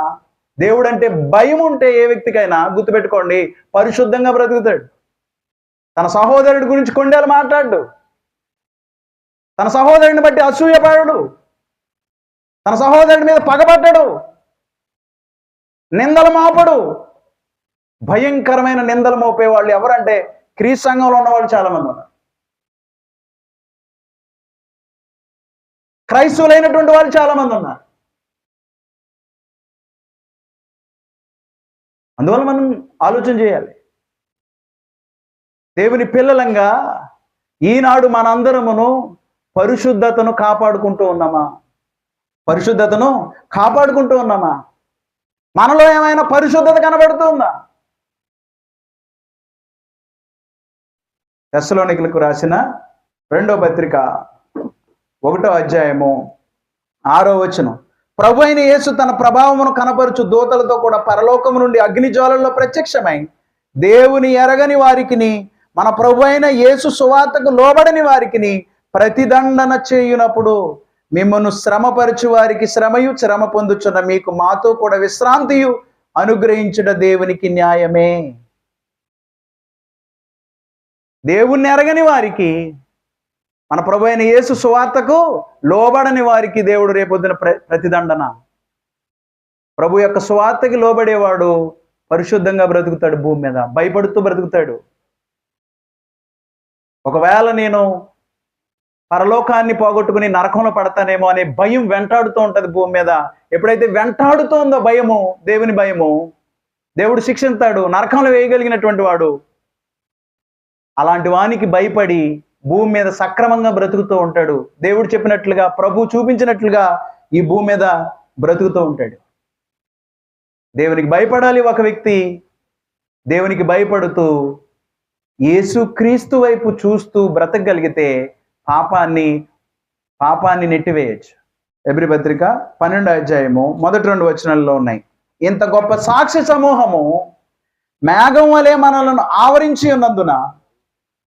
దేవుడు అంటే భయం ఉంటే ఏ వ్యక్తికైనా గుర్తుపెట్టుకోండి, పరిశుద్ధంగా బ్రతుకుతాడు. తన సహోదరుడి గురించి కొండేలు మాట్లాడు, తన సహోదరుడిని బట్టి అసూయపడడు, తన సహోదరుడి మీద పగబట్టడు, నిందలు మోపడు. భయంకరమైన నిందలు మోపే వాళ్ళు ఎవరంటే క్రీస్తు సంఘంలో ఉన్నవాళ్ళు చాలా మంది ఉన్నారు. క్రైస్తవులైనటువంటి వాళ్ళు చాలా మంది ఉన్నారు. అందువల్ల మనం ఆలోచన చేయాలి. దేవుని పిల్లలంగా ఈనాడు మనందరమును పరిశుద్ధతను కాపాడుకుంటూ ఉన్నామా? మనలో ఏమైనా పరిశుద్ధత కనబడుతుందా? తెస్సలోనికలకు రాసిన 2వ పత్రిక 1వ అధ్యాయము 6వ వచనం, ప్రభు అయిన యేసు తన ప్రభావమును కనపరుచు దూతలతో కూడా పరలోకము నుండి అగ్నిజ్వాలల్లో ప్రత్యక్షమై దేవుని ఎరగని వారికిని మన ప్రభు అయిన యేసు సువార్తకు లోబడని వారికిని ప్రతిదండన చేయునప్పుడు మిమ్మను శ్రమపరచు వారికి శ్రమయు, శ్రమ పొందుచున్న మీకు మాతో కూడా విశ్రాంతియు అనుగ్రహించుట దేవునికి న్యాయమే. దేవుణ్ణి ఎరగని వారికి, మన ప్రభు అయిన యేసు సువార్తకు లోబడని వారికి దేవుడు రేపొద్దున ప్రతిదండన. ప్రభు యొక్క సువార్తకి లోబడేవాడు పరిశుద్ధంగా బ్రతుకుతాడు, భూమి మీద భయపడుతూ బ్రతుకుతాడు. ఒకవేళ నేను పరలోకాన్ని పోగొట్టుకుని నరకంలో పడతానేమో అనే భయం వెంటాడుతూ ఉంటుంది భూమి మీద. ఎప్పుడైతే వెంటాడుతోందో భయము, దేవుని భయము, దేవుడు శిక్షిస్తాడు, నరకంలో వేయగలిగినటువంటి వాడు. అలాంటి వానికి భయపడి భూమి మీద సక్రమంగా బ్రతుకుతూ ఉంటాడు. దేవుడు చెప్పినట్లుగా, ప్రభు చూపించినట్లుగా ఈ భూమి మీద బ్రతుకుతూ ఉంటాడు. దేవునికి భయపడాలి ఒక వ్యక్తి. దేవునికి భయపడుతూ యేసుక్రీస్తు వైపు చూస్తూ బ్రతకగలిగితే పాపాన్ని నెట్టివేయచ్చు. ఎబ్రీ పత్రిక 12వ అధ్యాయము మొదటి 2 వచనాల్లో ఉన్నాయి. ఇంత గొప్ప సాక్షి సమూహము మేఘం వలె మనలను ఆవరించి ఉన్నందున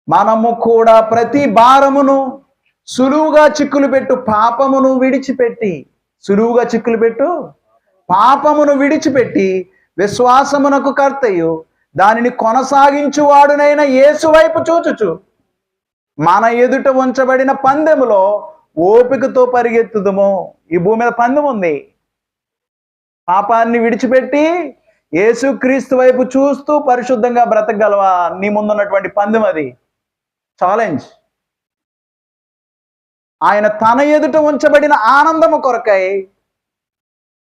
మనము కూడా ప్రతి భారమును సులువుగా చిక్కులు పెట్టు పాపమును విడిచిపెట్టి విశ్వాసమునకు కర్తయు దానిని కొనసాగించువాడునైన యేసు వైపు చూచుచు మన ఎదుట ఉంచబడిన పందెములో ఓపికతో పరిగెత్తుదము. ఈ భూమి మీద పందెం ఉంది. పాపాన్ని విడిచిపెట్టి యేసుక్రీస్తు వైపు చూస్తూ పరిశుద్ధంగా బ్రతకగలవా? నీ ముందున్నటువంటి పందెం అది, ఛాలెంజ్. ఆయన తన ఎదుట ఉంచబడిన ఆనందము కొరకై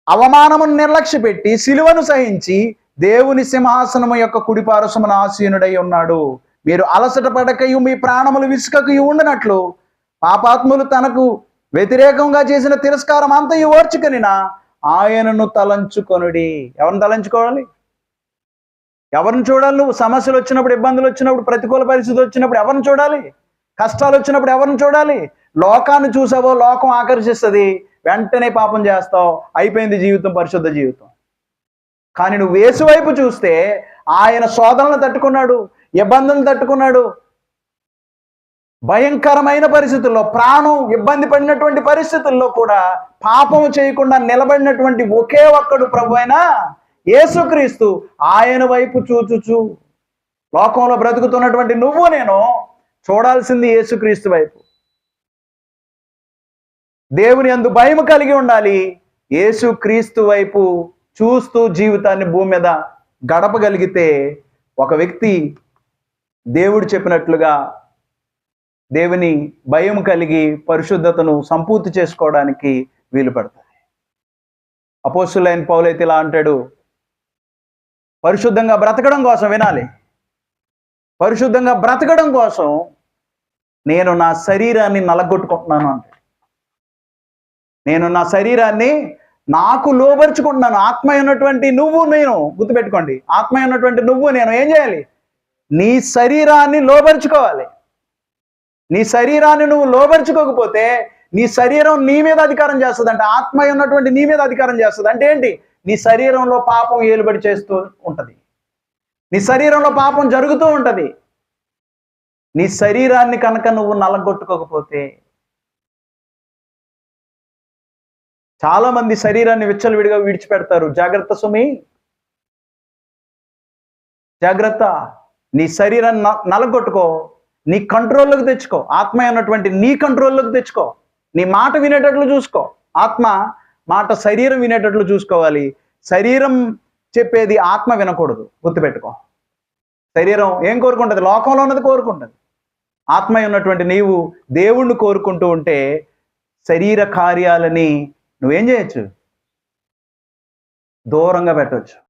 అవమానమును నిర్లక్ష్య పెట్టి సిలువను సహించి దేవుని సింహాసనము యొక్క కుడిపార్శ్వమున ఆసీనుడై ఉన్నాడు. మీరు అలసట పడకయు మీ ప్రాణములు విసుకకయు ఉండనట్లు పాపాత్ములు తనకు వ్యతిరేకంగా చేసిన తిరస్కారం అంతయు ఓర్చుకొనినా ఆయనను తలంచుకొనుడి. ఎవరిని తలంచుకోవాలి? ఎవరిని చూడాలి? నువ్వు సమస్యలు వచ్చినప్పుడు, ఇబ్బందులు వచ్చినప్పుడు, ప్రతికూల పరిస్థితి వచ్చినప్పుడు ఎవరిని చూడాలి? కష్టాలు వచ్చినప్పుడు ఎవరిని చూడాలి? లోకాన్ని చూసావో లోకం ఆకర్షిస్తుంది, వెంటనే పాపం చేస్తావు, అయిపోయింది జీవితం, పరిశుద్ధ జీవితం. కానీ నువ్వు యేసు వైపు చూస్తే ఆయన శోధనలు తట్టుకున్నాడు, ఇబ్బందులను తట్టుకున్నాడు. భయంకరమైన పరిస్థితుల్లో, ప్రాణం ఇబ్బంది పడినటువంటి పరిస్థితుల్లో కూడా పాపము చేయకుండా నిలబడినటువంటి ఒకే ఒక్కడు ప్రభు అయిన యేసుక్రీస్తు. ఆయన వైపు చూచుచు లోకంలో బ్రతుకుతున్నటువంటి నువ్వు నేను చూడాల్సింది యేసుక్రీస్తు వైపు. దేవుని యందు భయం కలిగి ఉండాలి. యేసుక్రీస్తు వైపు చూస్తూ జీవితాన్ని భూమి మీద గడపగలిగితే ఒక వ్యక్తి దేవుడు చెప్పినట్లుగా దేవుని భయం కలిగి పరిశుద్ధతను సంపూర్తి చేసుకోవడానికి వీలు పడుతుంది. అపోస్తులైన పౌలైతే ఇలా అంటాడు, పరిశుద్ధంగా బ్రతకడం కోసం, వినాలి, పరిశుద్ధంగా బ్రతకడం కోసం నేను నా శరీరాన్ని నలగొట్టుకుంటున్నాను అంటాడు. నేను నా శరీరాన్ని నాకు లోబరుచుకుంటున్నాను. ఆత్మ ఉన్నటువంటి నువ్వు నేను, గుర్తుపెట్టుకోండి, ఆత్మ ఉన్నటువంటి నువ్వు నేను ఏం చేయాలి? నీ శరీరాన్ని లోబరుచుకోవాలి. నీ శరీరాన్ని నువ్వు లోబరుచుకోకపోతే నీ శరీరం నీ మీద అధికారం చేస్తుంది. అంటే ఆత్మ ఉన్నటువంటి నీ మీద అధికారం చేస్తుంది. అంటే ఏంటి? నీ శరీరంలో పాపం ఏలుబడి చేస్తూ ఉంటుంది, నీ శరీరంలో పాపం జరుగుతూ ఉంటుంది. నీ శరీరాన్ని కనుక నువ్వు నలగొట్టుకోకపోతే, చాలా మంది శరీరాన్ని విచ్చలవిడిగా విడిచిపెడతారు. జాగ్రత్త సుమి, జాగ్రత్త. నీ శరీరాన్ని నలగొట్టుకో, నీ కంట్రోల్లోకి తెచ్చుకో. ఆత్మ అన్నటువంటి నీ కంట్రోల్లోకి తెచ్చుకో. నీ మాట వినేటట్లు చూసుకో. ఆత్మ మాట శరీరం వినేటట్లు చూసుకోవాలి. శరీరం చెప్పేది ఆత్మ వినకూడదు, గుర్తుపెట్టుకో. శరీరం ఏం కోరుకుంటుంది? లోకంలో ఉన్నది కోరుకుంటుంది. ఆత్మ ఉన్నటువంటి నీవు దేవుణ్ణి కోరుకుంటూ ఉంటే శరీర కార్యాలని నువ్వేం చేయొచ్చు? దూరంగా పెట్టవచ్చు.